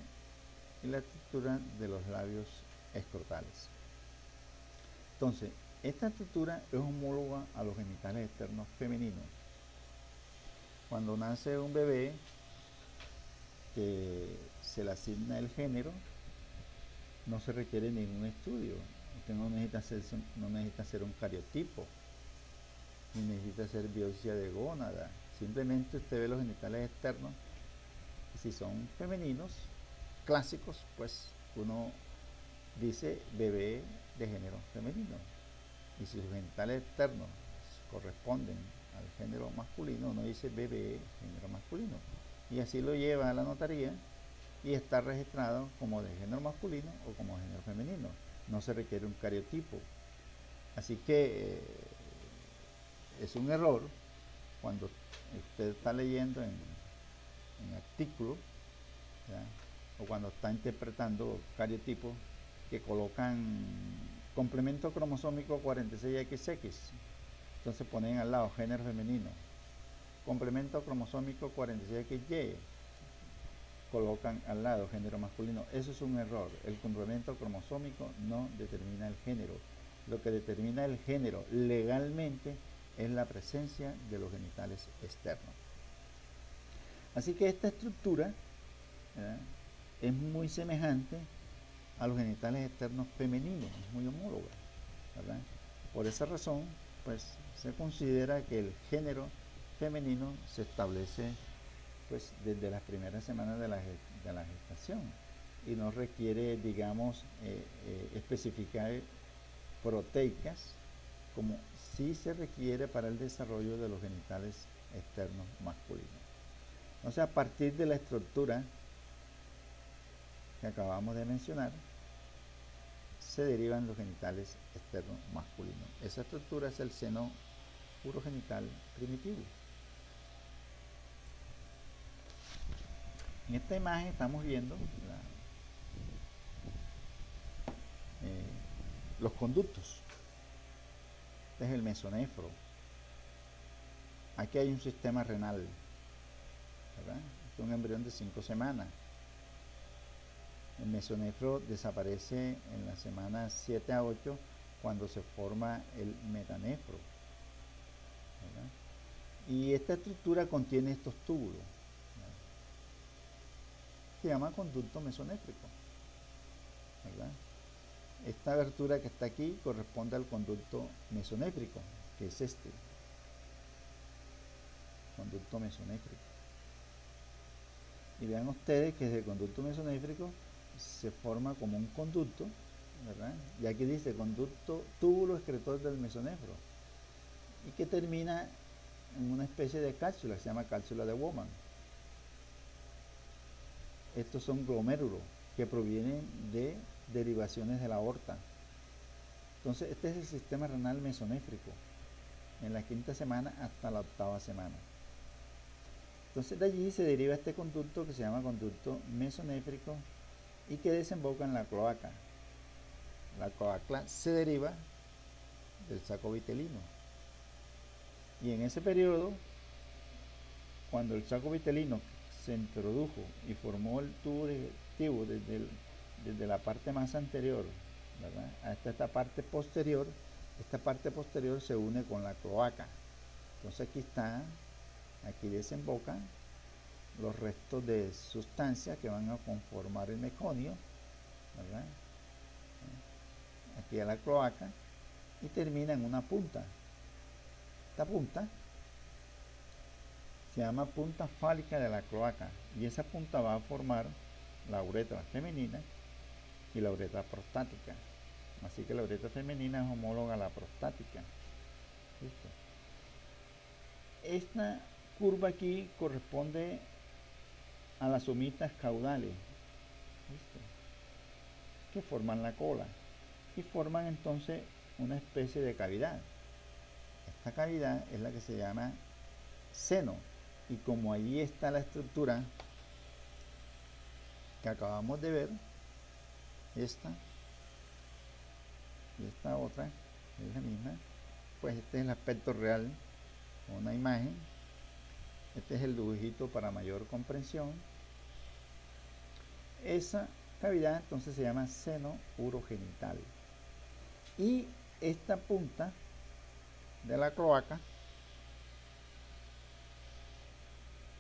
y la estructura de los labios escrotales. Entonces, esta estructura es homóloga a los genitales externos femeninos. Cuando nace un bebé que se le asigna el género, no se requiere ningún estudio. Usted no necesita hacer un cariotipo, ni necesita hacer biopsia de gónada. Simplemente usted ve los genitales externos y si son femeninos, clásicos, pues uno dice bebé de género femenino. Y si sus genitales externos corresponden al género masculino, uno dice bebé género masculino. Y así lo lleva a la notaría y está registrado como de género masculino o como de género femenino. No se requiere un cariotipo. Así que es un error cuando usted está leyendo en artículos, ¿ya? O cuando está interpretando cariotipos que colocan complemento cromosómico 46XX. Entonces ponen al lado género femenino. Complemento cromosómico 46XY. Colocan al lado género masculino. Eso es un error. El complemento cromosómico no determina el género. Lo que determina el género legalmente es la presencia de los genitales externos. Así que esta estructura es muy semejante a los genitales externos femeninos, es muy homóloga, ¿verdad? Por esa razón, pues se considera que el género femenino se establece pues desde las primeras semanas de la gestación y no requiere, digamos, especificar proteicas como sí se requiere para el desarrollo de los genitales externos masculinos. O sea, a partir de la estructura que acabamos de mencionar, se derivan los genitales externos masculinos. Esa estructura es el seno urogenital primitivo. En esta imagen estamos viendo los conductos. Este es el mesonefro. Aquí hay un sistema renal, ¿verdad? Es un embrión de 5 semanas. El mesonefro desaparece en las semanas 7 a 8 cuando se forma el metanefro, ¿verdad? Y esta estructura contiene estos túbulos, ¿verdad? Se llama conducto mesonéfrico, ¿verdad? Esta abertura que está aquí corresponde al conducto mesonéfrico, que es este conducto mesonéfrico. Y vean ustedes que el conducto mesonéfrico se forma como un conducto, ¿verdad? Y aquí dice conducto túbulo excretor del mesonefro, y que termina en una especie de cápsula que se llama cápsula de Bowman. Estos son glomérulos que provienen de derivaciones de la aorta. Entonces este es el sistema renal mesonéfrico en la 5ª semana hasta la 8ª semana. Entonces de allí se deriva este conducto que se llama conducto mesonéfrico y que desemboca en la cloaca. La cloaca se deriva del saco vitelino. Y en ese periodo, cuando el saco vitelino se introdujo y formó el tubo digestivo desde la parte más anterior, ¿verdad?, hasta esta parte posterior se une con la cloaca. Entonces aquí desembocan los restos de sustancias que van a conformar el meconio, ¿verdad?, aquí a la cloaca, y termina en una punta. Esta punta se llama punta fálica de la cloaca, y esa punta va a formar la uretra femenina y la uretra prostática. Así que la uretra femenina es homóloga a la prostática. ¿Listo? Esta curva aquí corresponde a las somitas caudales, ¿listo?, que forman la cola y forman entonces una especie de cavidad. Esta cavidad es la que se llama seno, y como allí está la estructura que acabamos de ver, esta y esta otra es la misma, pues este es el aspecto real, una imagen. Este es el dibujito para mayor comprensión. Esa cavidad entonces se llama seno urogenital, y esta punta de la cloaca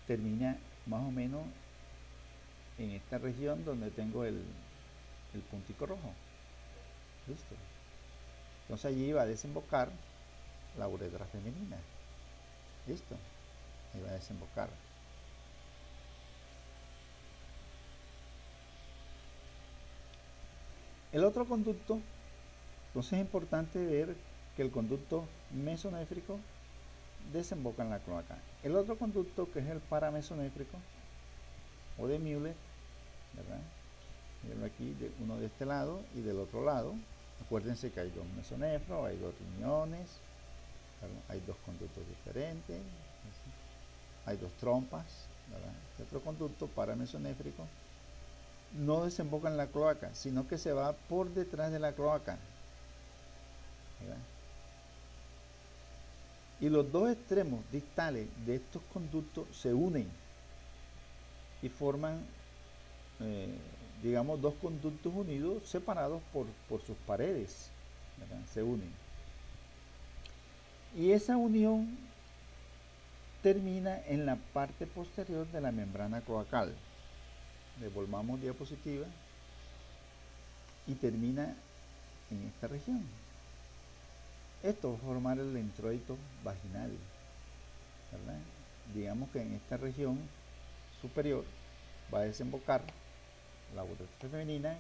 termina más o menos en esta región donde tengo el puntico rojo. Listo. Entonces allí va a desembocar la uretra femenina. Listo. Ahí va a desembocar. El otro conducto, entonces es importante ver que el conducto mesonéfrico desemboca en la cloaca. El otro conducto, que es el paramesonéfrico o de Müller, ¿verdad? Mirenlo aquí, uno de este lado y del otro lado. Acuérdense que hay dos mesonefros, hay dos riñones, ¿verdad? Hay dos conductos diferentes, ¿sí? Hay dos trompas, ¿verdad? Este otro conducto paramesonéfrico no desemboca en la cloaca, sino que se va por detrás de la cloaca, ¿verdad? Y los dos extremos distales de estos conductos se unen y forman, digamos, dos conductos unidos, separados por sus paredes, ¿verdad? Se unen. Y esa unión termina en la parte posterior de la membrana cloacal. Devolvamos diapositiva y termina en esta región. Esto va a formar el introito vaginal, ¿verdad? Digamos que en esta región superior va a desembocar la uretra femenina,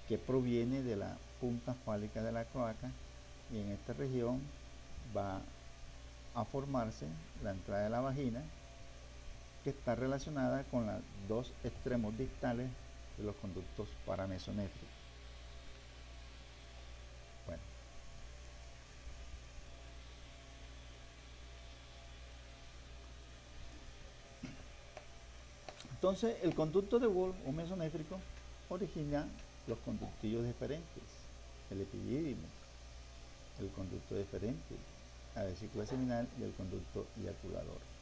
que proviene de la punta fálica de la cloaca, y en esta región va a formarse la entrada de la vagina, que está relacionada con los dos extremos distales de los conductos paramesonéfricos. Bueno, entonces el conducto de Wolff o mesonéfrico origina los conductillos deferentes, el epidídimo, el conducto deferente, la vesícula seminal y el conducto eyaculador.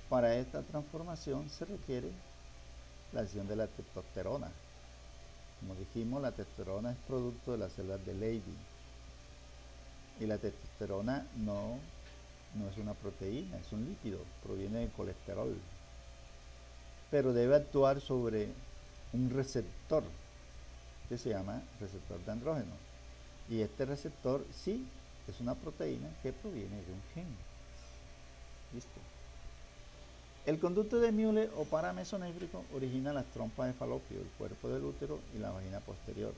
Para esta transformación se requiere la acción de la testosterona. Como dijimos, la testosterona es producto de las células de Leydig, y la testosterona no es una proteína, es un lípido, proviene del colesterol, pero debe actuar sobre un receptor que se llama receptor de andrógeno, y este receptor sí es una proteína que proviene de un gen. ¿Listo? El conducto de Müller o paramesonéfrico origina las trompas de falopio, el cuerpo del útero y la vagina posterior.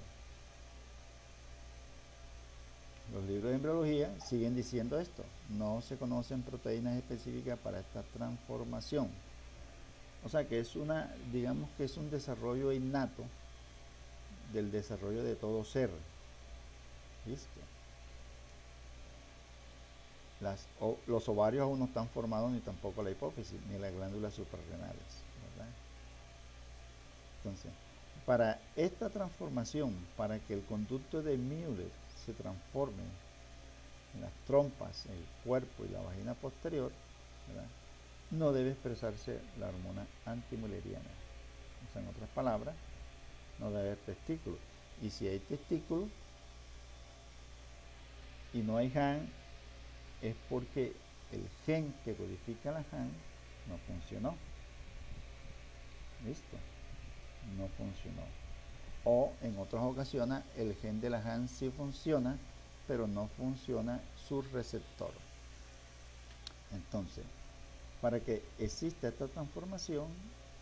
Los libros de embriología siguen diciendo esto: no se conocen proteínas específicas para esta transformación. O sea que es digamos que es un desarrollo innato del desarrollo de todo ser. ¿Listo? Los ovarios aún no están formados, ni tampoco la hipófisis, ni las glándulas suprarrenales, ¿verdad? Entonces, para esta transformación, para que el conducto de Müller se transforme en las trompas, el cuerpo y la vagina posterior, ¿verdad?, no debe expresarse la hormona antimülleriana. O sea, en otras palabras, no debe haber testículos. Y si hay testículos y no hay HAN, es porque el gen que codifica la HAN no funcionó. ¿Listo? No funcionó. O en otras ocasiones el gen de la HAN sí funciona, pero no funciona su receptor. Entonces, para que exista esta transformación,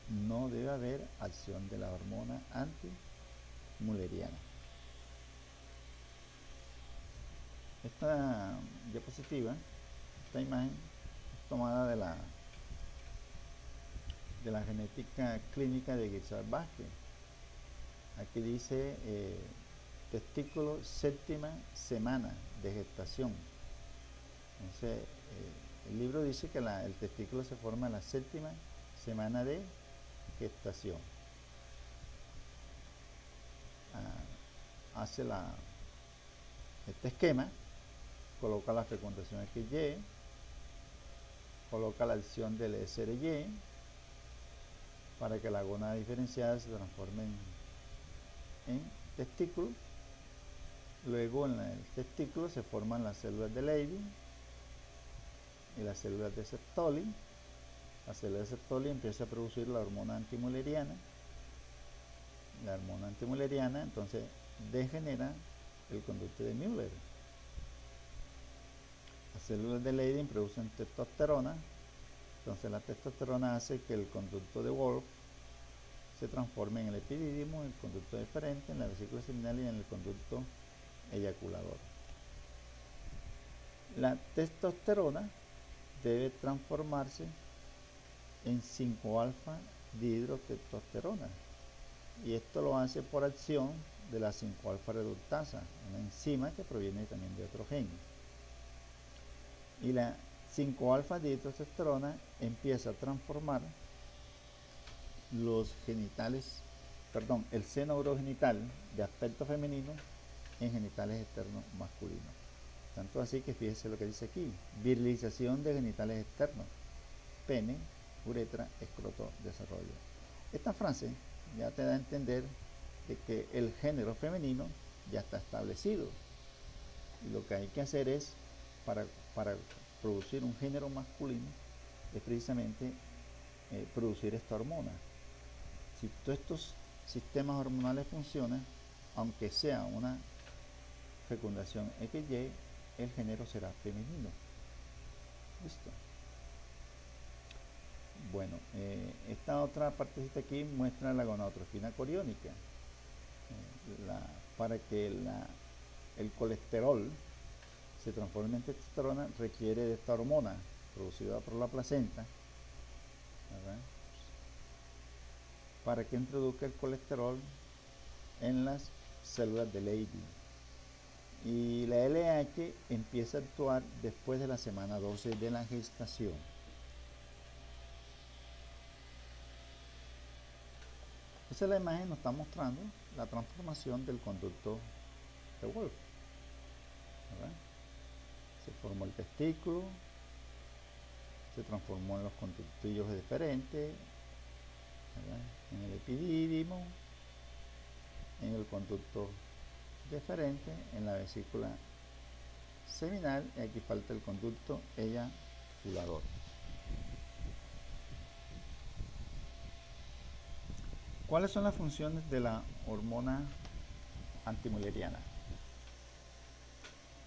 no debe haber acción de la hormona antimülleriana. Esta diapositiva, esta imagen, es tomada de la genética clínica de Guichard Vázquez. Aquí dice testículo séptima semana de gestación. Entonces, el libro dice que el testículo se forma en la séptima semana de gestación. Hace este esquema, coloca la fecundación XY, coloca la acción del SRY para que la gónada diferenciada se transforme en testículo. Luego en el testículo se forman las células de Leydig y las células de Sertoli. La célula de Sertoli empieza a producir la hormona antimülleriana. La hormona antimülleriana entonces degenera el conducto de Müller. Las células de Leydig producen testosterona. Entonces la testosterona hace que el conducto de Wolff se transforme en el epidídimo, en el conducto deferente, en la vesícula seminal y en el conducto eyaculador. La testosterona debe transformarse en 5-alfa dihidrotestosterona, y esto lo hace por acción de la 5-alfa reductasa, una enzima que proviene también de otro gen. Y la 5-alfa dihidrotestosterona empieza a transformar el seno urogenital de aspecto femenino en genitales externos masculinos. Tanto así que fíjese lo que dice aquí: virilización de genitales externos, pene, uretra, escroto, desarrollo. Esta frase ya te da a entender de que el género femenino ya está establecido, y lo que hay que hacer es, para producir un género masculino, es precisamente producir esta hormona. Si todos estos sistemas hormonales funcionan, aunque sea una fecundación XY, el género será femenino. ¿Listo? Bueno, esta otra partecita aquí muestra la gonadotrofina coriónica. Para que el colesterol se transforme en testosterona, requiere de esta hormona producida por la placenta, ¿verdad?, para que introduzca el colesterol en las células de Leydig. Y la LH empieza a actuar después de la semana 12 de la gestación. Entonces la imagen nos está mostrando la transformación del conducto de Wolff, ¿verdad? Se formó el testículo, se transformó en los conductillos deferentes, ¿verdad?, en el epidídimo, en el conducto deferente, en la vesícula seminal, y aquí falta el conducto eyaculador. ¿Cuáles son las funciones de la hormona antimülleriana?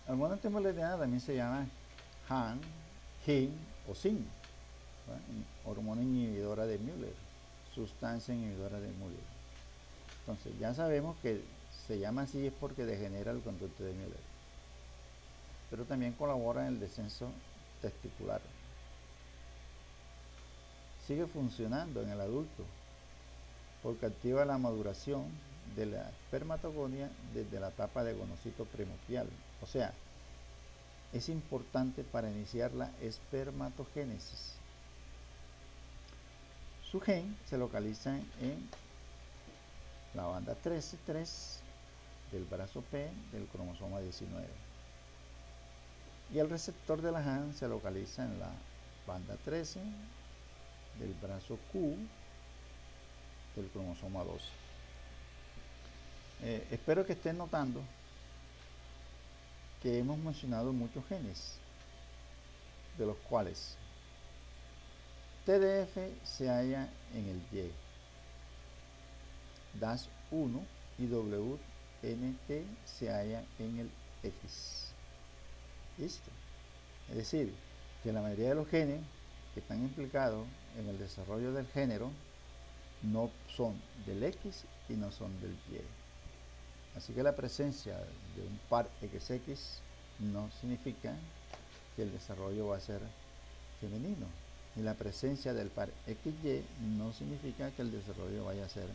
La hormona antimülleriana también se llama HAM, HIM o SIN, ¿verdad?, hormona inhibidora de Müller, sustancia inhibidora de Müller. Entonces ya sabemos que se llama así es porque degenera el conducto de Müller, pero también colabora en el descenso testicular. Sigue funcionando en el adulto porque activa la maduración de la espermatogonia desde la etapa de gonocito prenuncial. O sea, es importante para iniciar la espermatogénesis. Su gen se localiza en la banda 13,3 del brazo P del cromosoma 19. Y el receptor de la HAM se localiza en la banda 13 del brazo Q del cromosoma 12. Espero que estén notando que hemos mencionado muchos genes, de los cuales TDF se halla en el Y, DAS1 y WNT se halla en el X. ¿Listo? Es decir, que la mayoría de los genes que están implicados en el desarrollo del género no son del X y no son del Y. Así que la presencia de un par XX no significa que el desarrollo va a ser femenino. Y la presencia del par XY no significa que el desarrollo vaya a ser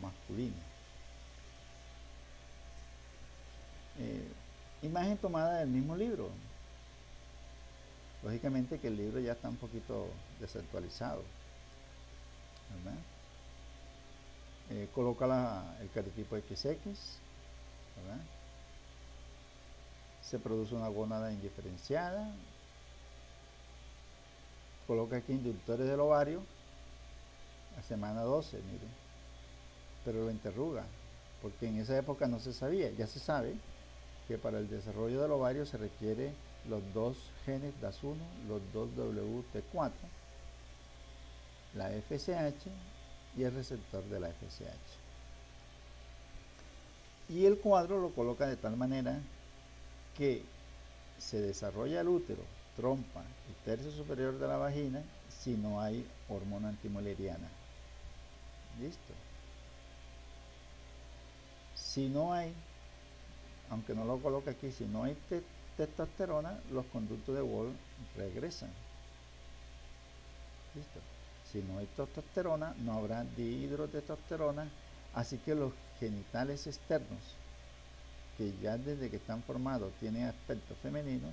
masculino. Imagen tomada del mismo libro. Lógicamente que el libro ya está un poquito desactualizado, ¿verdad? Coloca el cariotipo XX, ¿verdad? Se produce una gónada indiferenciada. Coloca aquí inductores del ovario a semana 12, miren, pero lo interroga, porque en esa época no se sabía. Ya se sabe que para el desarrollo del ovario se requiere los dos genes DAS1, los dos WT4, la FSH y el receptor de la FSH. Y el cuadro lo coloca de tal manera que se desarrolla el útero, trompa y tercio superior de la vagina si no hay hormona antimoleriana. ¿Listo? Si no hay, aunque no lo coloca aquí, si no hay testosterona, los conductos de Wolff regresan. ¿Listo? Si no hay testosterona, no habrá dihidrotestosterona, así que los genitales externos, que ya desde que están formados tienen aspecto femenino,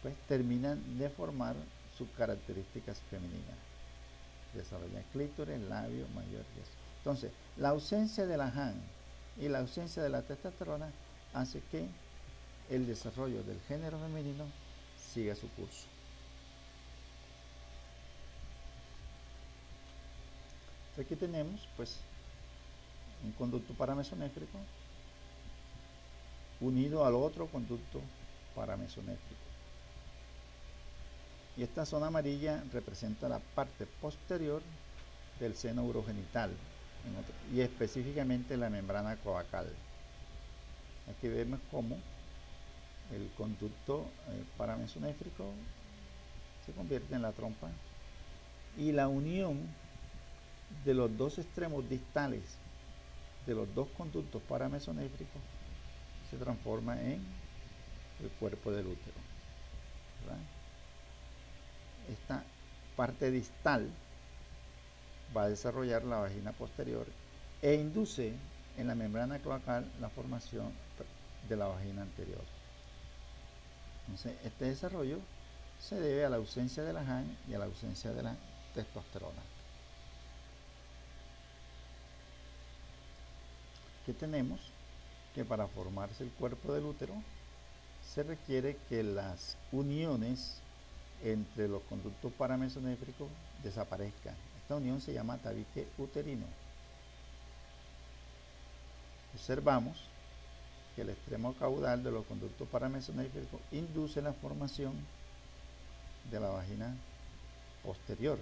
pues terminan de formar sus características femeninas. Desarrollan clítoris, labio, mayor y eso. Entonces, la ausencia de la HAN y la ausencia de la testosterona hace que el desarrollo del género femenino siga su curso. Aquí tenemos pues un conducto paramesonéfrico unido al otro conducto paramesonéfrico. Y esta zona amarilla representa la parte posterior del seno urogenital y específicamente la membrana cloacal. Aquí vemos cómo el conducto paramesonéfrico se convierte en la trompa y la unión de los dos extremos distales de los dos conductos paramesonéfricos se transforma en el cuerpo del útero, ¿verdad? Esta parte distal va a desarrollar la vagina posterior e induce en la membrana cloacal la formación de la vagina anterior. Entonces, este desarrollo se debe a la ausencia de la HAN y a la ausencia de la testosterona. Que tenemos que para formarse el cuerpo del útero se requiere que las uniones entre los conductos paramesonéfricos desaparezcan. Esta unión se llama tabique uterino. Observamos que el extremo caudal de los conductos paramesonéfricos induce la formación de la vagina posterior.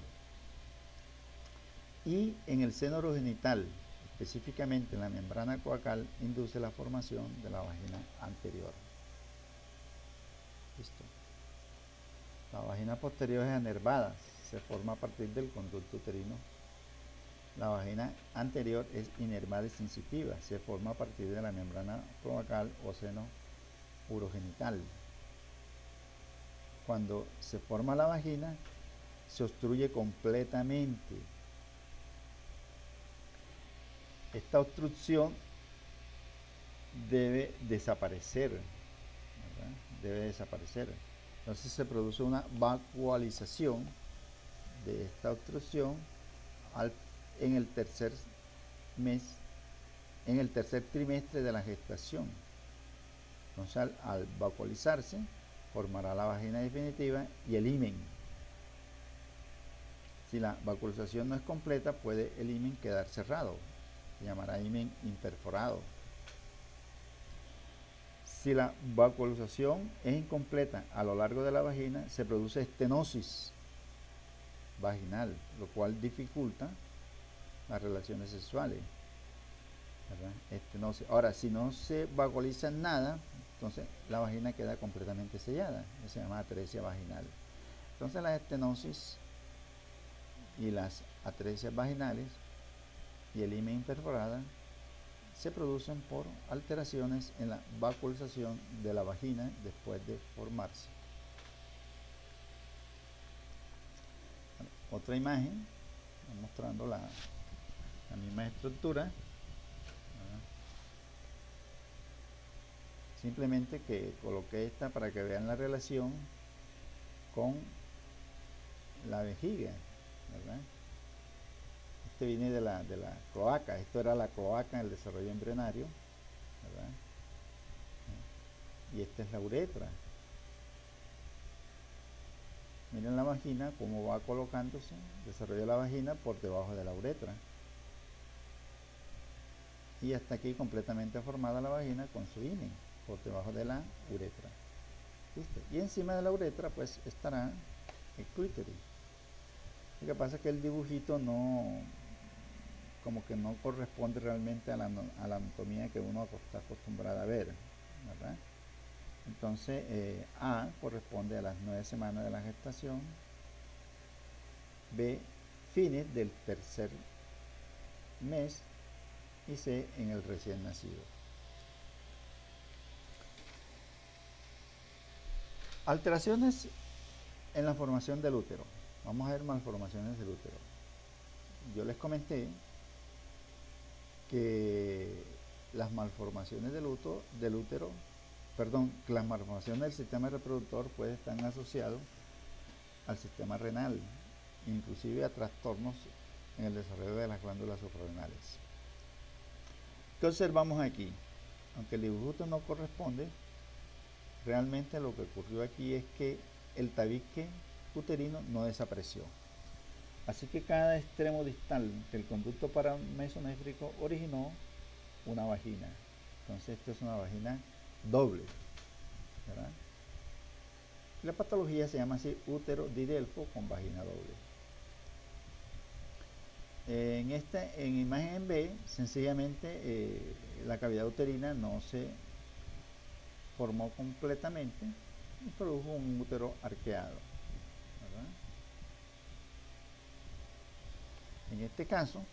Y en el seno urogenital, específicamente en la membrana cloacal, induce la formación de la vagina anterior. ¿Listo? La vagina posterior es anervada, se forma a partir del conducto uterino. La vagina anterior es inervada y sensitiva, se forma a partir de la membrana cloacal o seno urogenital. Cuando se forma la vagina, se obstruye completamente. Esta obstrucción debe desaparecer, ¿verdad? Debe desaparecer. Entonces se produce una vacuolización de esta obstrucción en el tercer trimestre de la gestación. Entonces al vacuolizarse formará la vagina definitiva y el himen. Si la vacuolización no es completa, puede el himen quedar cerrado, se llamará himen imperforado. Si la vacuolización es incompleta a lo largo de la vagina, se produce estenosis vaginal, lo cual dificulta las relaciones sexuales, ¿verdad? Estenosis. Ahora, si no se vacuoliza nada, entonces la vagina queda completamente sellada, se llama atresia vaginal. Entonces las estenosis y las atresias vaginales y el himen imperforada se producen por alteraciones en la vacuolización de la vagina después de formarse. Otra imagen mostrando la misma estructura. Simplemente que coloqué esta para que vean la relación con la vejiga, ¿verdad? Este viene de la cloaca. Esto era la cloaca en el desarrollo embrionario, ¿verdad? Y esta es la uretra. Miren la vagina cómo va colocándose, desarrollo de la vagina por debajo de la uretra. Y hasta aquí completamente formada la vagina con su himen por debajo de la uretra. ¿Listo? Y encima de la uretra pues estará el clítoris. Lo que pasa es que el dibujito como que no corresponde realmente a la anatomía que uno está acostumbrado a ver, ¿verdad? Entonces A corresponde a las 9 semanas de la gestación, B fines del tercer mes y C en el recién nacido. Alteraciones en la formación del útero. Vamos a ver malformaciones del útero. Yo les comenté que las malformaciones del útero, que las malformaciones del sistema reproductor pueden estar asociadas al sistema renal, inclusive a trastornos en el desarrollo de las glándulas suprarrenales. ¿Qué observamos aquí? Aunque el dibujo no corresponde, realmente lo que ocurrió aquí es que el tabique uterino no desapareció. Así que cada extremo distal del conducto paramesonéfrico originó una vagina. Entonces esto es una vagina doble, ¿verdad? La patología se llama así útero didelfo con vagina doble. En imagen B, sencillamente la cavidad uterina no se formó completamente y produjo un útero arqueado, ¿verdad? En este caso,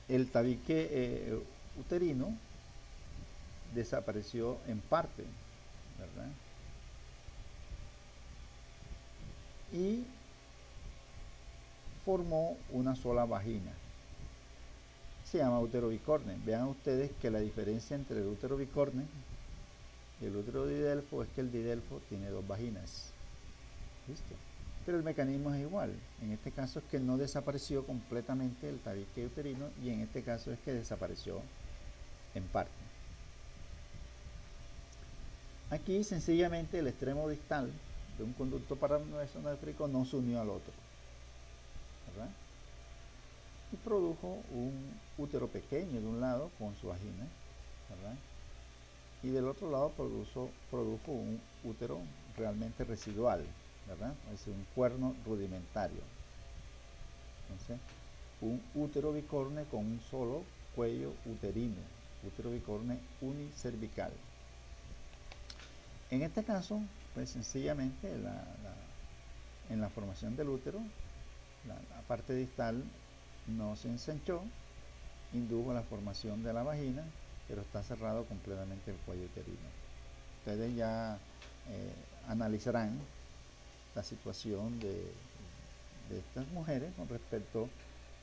el tabique uterino desapareció en parte, ¿verdad? Y formó una sola vagina. Se llama útero bicorne. Vean ustedes que la diferencia entre el útero bicorne y el útero didelfo es que el didelfo tiene dos vaginas. ¿Listo? Pero el mecanismo es igual. En este caso es que no desapareció completamente el tabique uterino y en este caso es que desapareció en parte. Aquí sencillamente el extremo distal de un conducto paramesonéfrico no se unió al otro, ¿verdad? Y produjo un útero pequeño de un lado con su vagina, ¿verdad? Y del otro lado produjo un útero realmente residual, ¿verdad? Es decir, un cuerno rudimentario. Entonces, un útero bicorne con un solo cuello uterino, útero bicorne unicervical. En este caso, pues sencillamente en la formación del útero, la parte distal no se ensanchó, indujo la formación de la vagina, pero está cerrado completamente el cuello uterino. Ustedes ya analizarán la situación de estas mujeres con respecto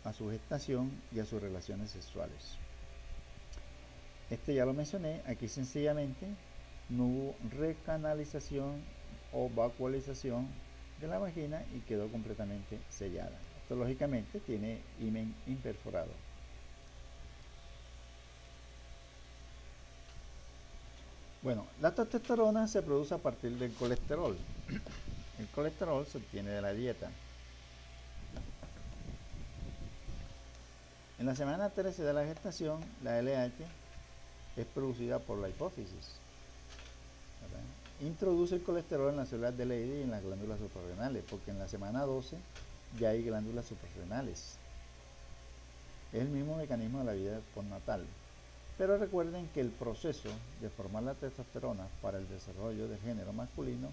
a su gestación y a sus relaciones sexuales. Ya lo mencioné, aquí sencillamente no hubo recanalización o vacuolización de la vagina y quedó completamente sellada. Esto lógicamente tiene himen imperforado. Bueno, la testosterona se produce a partir del colesterol. El colesterol se obtiene de la dieta. En la semana 13 de la gestación, la LH es producida por la hipófisis, ¿verdad? Introduce el colesterol en las células de Leydig y en las glándulas suprarrenales, porque en la semana 12 ya hay glándulas suprarrenales. Es el mismo mecanismo de la vida postnatal. Pero recuerden que el proceso de formar la testosterona para el desarrollo del género masculino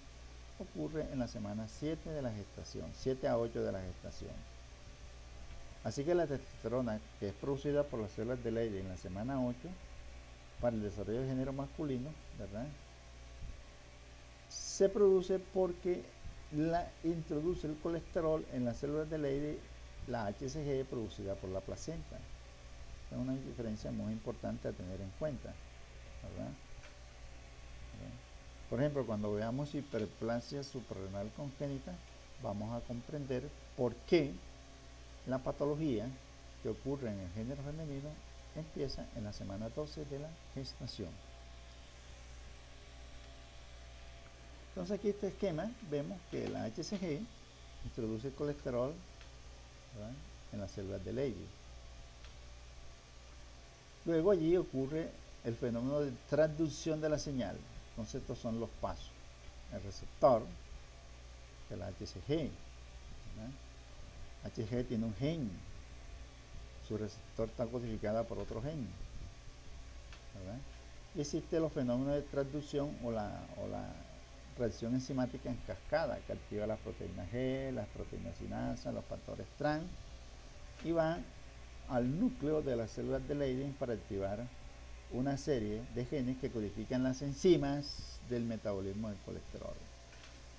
ocurre en la semana 7 de la gestación, 7 a 8 de la gestación. Así que la testosterona, que es producida por las células de Leydig en la semana 8 para el desarrollo de género masculino, ¿verdad? Se produce porque introduce el colesterol en las células de Leydig, la HCG producida por la placenta. Es una diferencia muy importante a tener en cuenta, ¿verdad? Por ejemplo, cuando veamos hiperplasia suprarrenal congénita, vamos a comprender por qué la patología que ocurre en el género femenino empieza en la semana 12 de la gestación. Entonces aquí este esquema vemos que la HCG introduce el colesterol, ¿verdad?, en las células de Leydig. Luego allí ocurre el fenómeno de transducción de la señal. Entonces estos son los pasos. El receptor de la HCG, ¿verdad? HCG tiene un gen, su receptor está codificado por otro gen, ¿verdad? Y existen los fenómenos de transducción o la reacción enzimática en cascada que activa las proteínas G, las proteínas sinasa, los factores trans y van al núcleo de las células de Leydig para activar una serie de genes que codifican las enzimas del metabolismo del colesterol.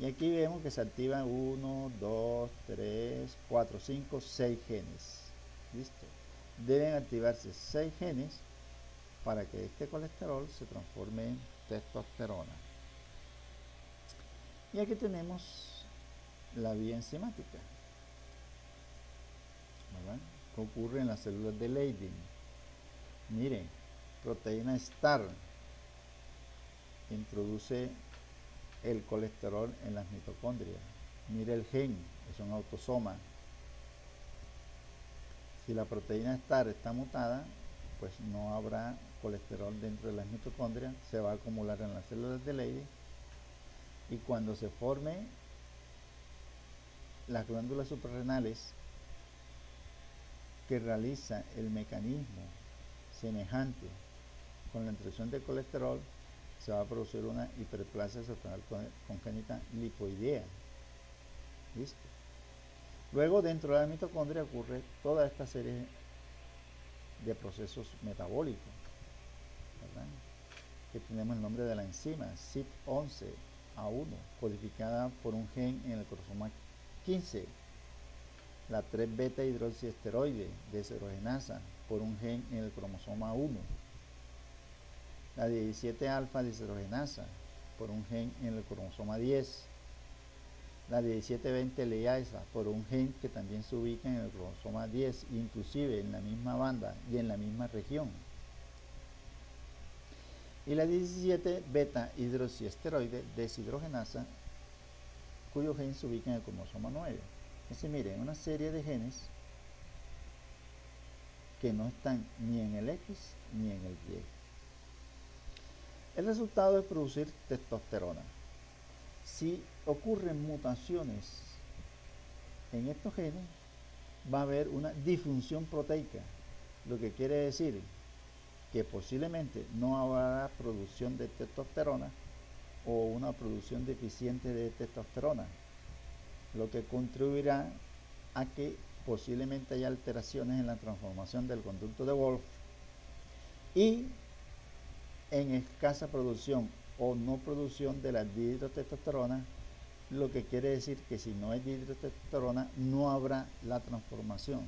Y aquí vemos que se activan 1, 2, 3, 4, 5, 6 genes. ¿Listo? Deben activarse 6 genes para que este colesterol se transforme en testosterona. Y aquí tenemos la vía enzimática, ¿verdad?, que ocurre en las células de Leydig. Miren, proteína STAR introduce el colesterol en las mitocondrias. Mire el gen, es un autosoma. Si la proteína STAR está mutada, pues no habrá colesterol dentro de las mitocondrias, se va a acumular en las células de Leydig y cuando se forme las glándulas suprarrenales que realiza el mecanismo semejante con la introducción del colesterol, se va a producir una hiperplasia suprarrenal congénita lipoidea. ¿Listo? Luego dentro de la mitocondria ocurre toda esta serie de procesos metabólicos, ¿verdad?, que tenemos el nombre de la enzima CYP11A1, codificada por un gen en el cromosoma 15, la 3-beta hidroxiesteroide deshidrogenasa por un gen en el cromosoma 1, la 17-alfa deshidrogenasa por un gen en el cromosoma 10, la 17-20 liasa por un gen que también se ubica en el cromosoma 10, inclusive en la misma banda y en la misma región, y la 17-beta hidroxiesteroide deshidrogenasa cuyo gen se ubica en el cromosoma 9. Entonces miren, una serie de genes que no están ni en el X ni en el Y. El resultado es producir testosterona. Si ocurren mutaciones en estos genes, va a haber una disfunción proteica, lo que quiere decir que posiblemente no habrá producción de testosterona o una producción deficiente de testosterona, lo que contribuirá a que posiblemente haya alteraciones en la transformación del conducto de Wolff y en escasa producción o no producción de la dihidrotestosterona, lo que quiere decir que si no hay dihidrotestosterona no habrá la transformación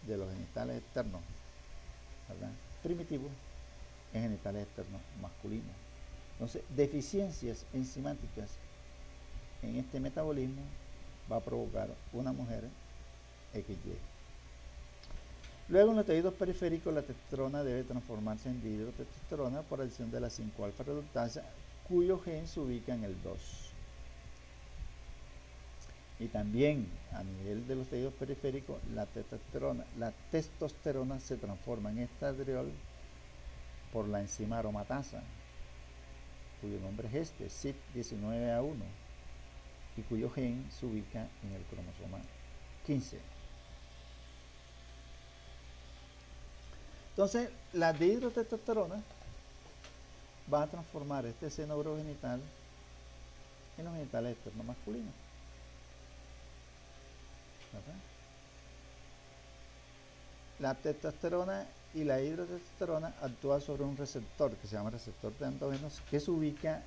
de los genitales externos, ¿verdad?, primitivos en genitales externos masculinos. Entonces, deficiencias enzimáticas en este metabolismo va a provocar una mujer XY. Luego en los tejidos periféricos la testosterona debe transformarse en dihidrotestosterona por acción de la 5-alfa reductasa, cuyo gen se ubica en el 2. Y también a nivel de los tejidos periféricos la testosterona se transforma en estradiol por la enzima aromatasa, cuyo nombre es este, CYP19A1, y cuyo gen se ubica en el cromosoma 15. Entonces, la dihidrotestosterona va a transformar este seno urogenital en los genitales externos masculinos, ¿verdad? la testosterona y la hidrotestosterona actúan sobre un receptor que se llama receptor de andrógenos, que se ubica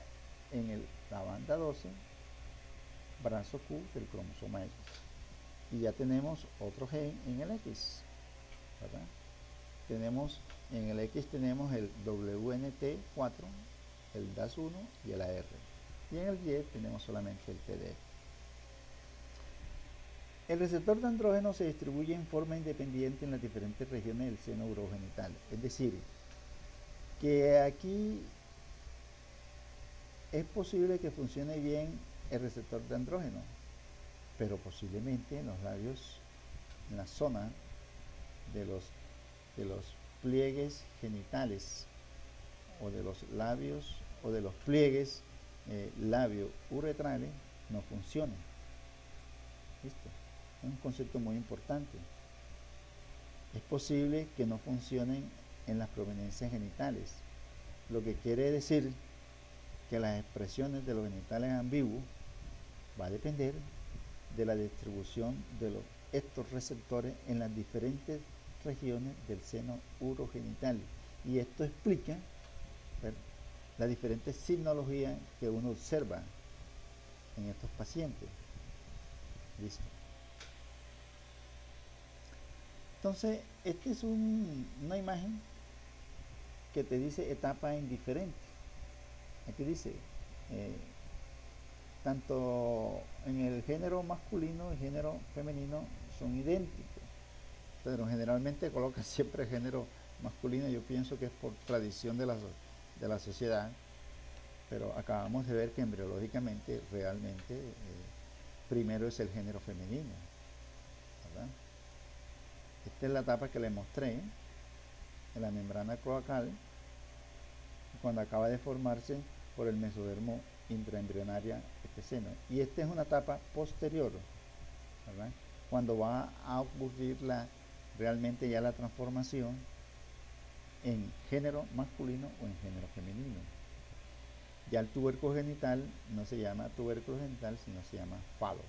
en la banda 12, brazo Q del cromosoma X. Y ya tenemos otro gen en el X, ¿verdad? En el X tenemos el WNT4, el DAS1 y el AR. Y en el Y tenemos solamente el TDF. El receptor de andrógeno se distribuye en forma independiente en las diferentes regiones del seno urogenital. Es decir, que aquí es posible que funcione bien el receptor de andrógeno, pero posiblemente en los labios, en la zona de los pliegues genitales o de los labios o de los pliegues labio-uretrales no funcione. ¿Listo? Es un concepto muy importante. Es posible que no funcionen en las prominencias genitales, lo que quiere decir que las expresiones de los genitales ambiguos va a depender de la distribución de estos receptores en las diferentes regiones del seno urogenital, y esto explica la diferente signología que uno observa en estos pacientes. Listo. Entonces, esta es una imagen que te dice etapa indiferente. Aquí dice tanto en el género masculino y género femenino son idénticos, pero generalmente coloca siempre género masculino. Yo pienso que es por tradición de la sociedad, pero acabamos de ver que embriológicamente realmente primero es el género femenino, ¿verdad? Esta es la etapa que les mostré en la membrana cloacal cuando acaba de formarse por el mesodermo intraembrionaria este seno, y esta es una etapa posterior, ¿verdad? Cuando va a ocurrir realmente ya la transformación en género masculino o en género femenino. Ya el tubérculo genital no se llama tubérculo genital, sino se llama falo.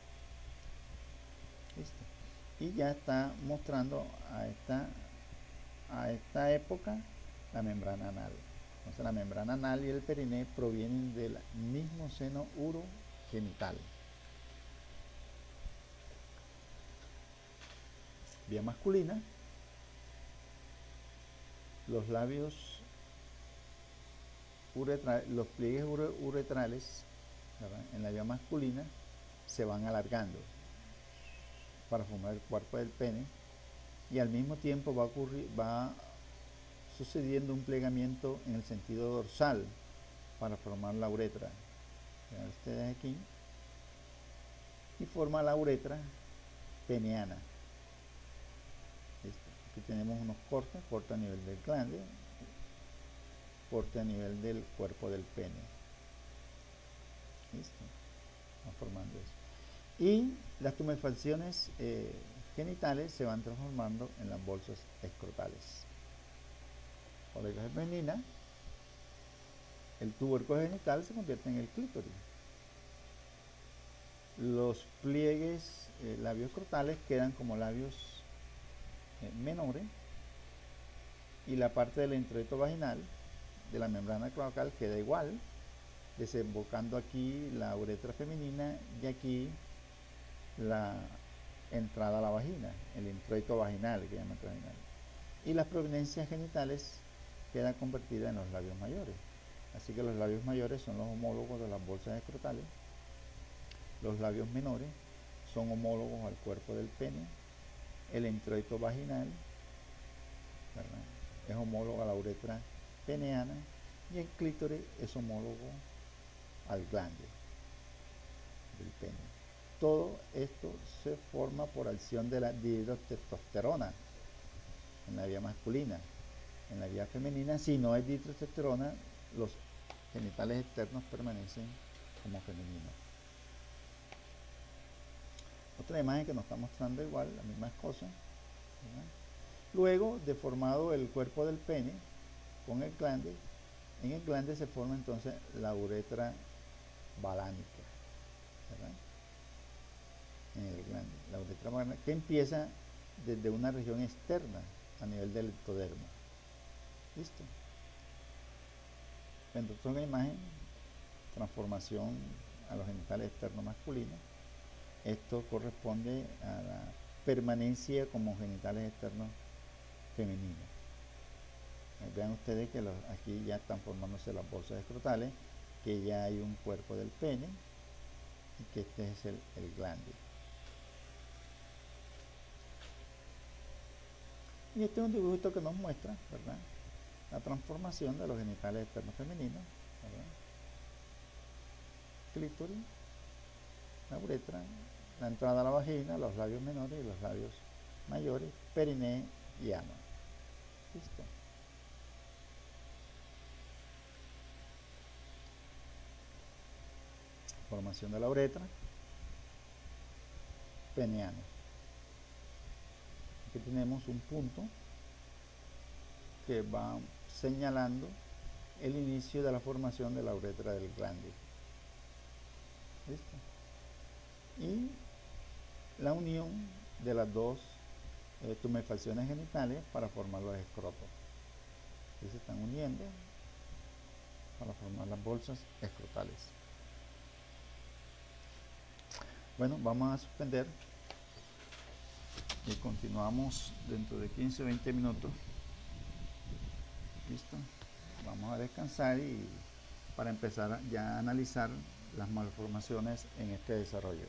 ¿Listo? Y ya está mostrando a esta época la membrana anal. Entonces la membrana anal y el periné provienen del mismo seno urogenital. Vía masculina, los labios uretrales, los pliegues uretrales, ¿verdad?, en la vía masculina se van alargando para formar el cuerpo del pene, y al mismo tiempo va sucediendo un plegamiento en el sentido dorsal para formar la uretra. Vean ustedes aquí, y forma la uretra peneana. Aquí tenemos unos cortes a nivel del glande, corte a nivel del cuerpo del pene. Listo, va formando eso. Y las tumefacciones genitales se van transformando en las bolsas escrotales. Oreja femenina, el tubérculo genital se convierte en el clítoris. Los pliegues labioescrotales quedan como labios menores, y la parte del introito vaginal de la membrana cloacal queda igual, desembocando aquí la uretra femenina y aquí la entrada a la vagina, el introito vaginal que llaman vaginal. Y las prominencias genitales quedan convertidas en los labios mayores. Así que los labios mayores son los homólogos de las bolsas escrotales, los labios menores son homólogos al cuerpo del pene, el introito vaginal, ¿verdad?, es homólogo a la uretra peneana, y el clítoris es homólogo al glande del pene. Todo esto se forma por acción de la dihidrotestosterona en la vía masculina. En la vía femenina, si no hay dihidrotestosterona, los genitales externos permanecen como femeninos. Otra imagen que nos está mostrando igual, las mismas cosas, ¿verdad? Luego de formado el cuerpo del pene con el glande, en el glande se forma entonces la uretra balánica, ¿verdad? En el glande, la uretra balánica, que empieza desde una región externa, a nivel del ectodermo. Listo. Entonces una imagen, transformación a los genitales externos masculinos. Esto corresponde a la permanencia como genitales externos femeninos. Vean ustedes que aquí ya están formándose las bolsas escrotales, que ya hay un cuerpo del pene y que este es el glande. Y este es un dibujito que nos muestra, ¿verdad?, la transformación de los genitales externos femeninos, ¿verdad? Clítoris, la uretra, la entrada a la vagina, los labios menores y los labios mayores, periné y ano. Listo. Formación de la uretra, peneano. Aquí tenemos un punto que va señalando el inicio de la formación de la uretra del glande. ¿Listo? Y la unión de las dos tumefacciones genitales para formar los escrotos. Y se están uniendo para formar las bolsas escrotales. Bueno, vamos a suspender y continuamos dentro de 15 o 20 minutos. Listo. Vamos a descansar y para empezar ya a analizar las malformaciones en este desarrollo.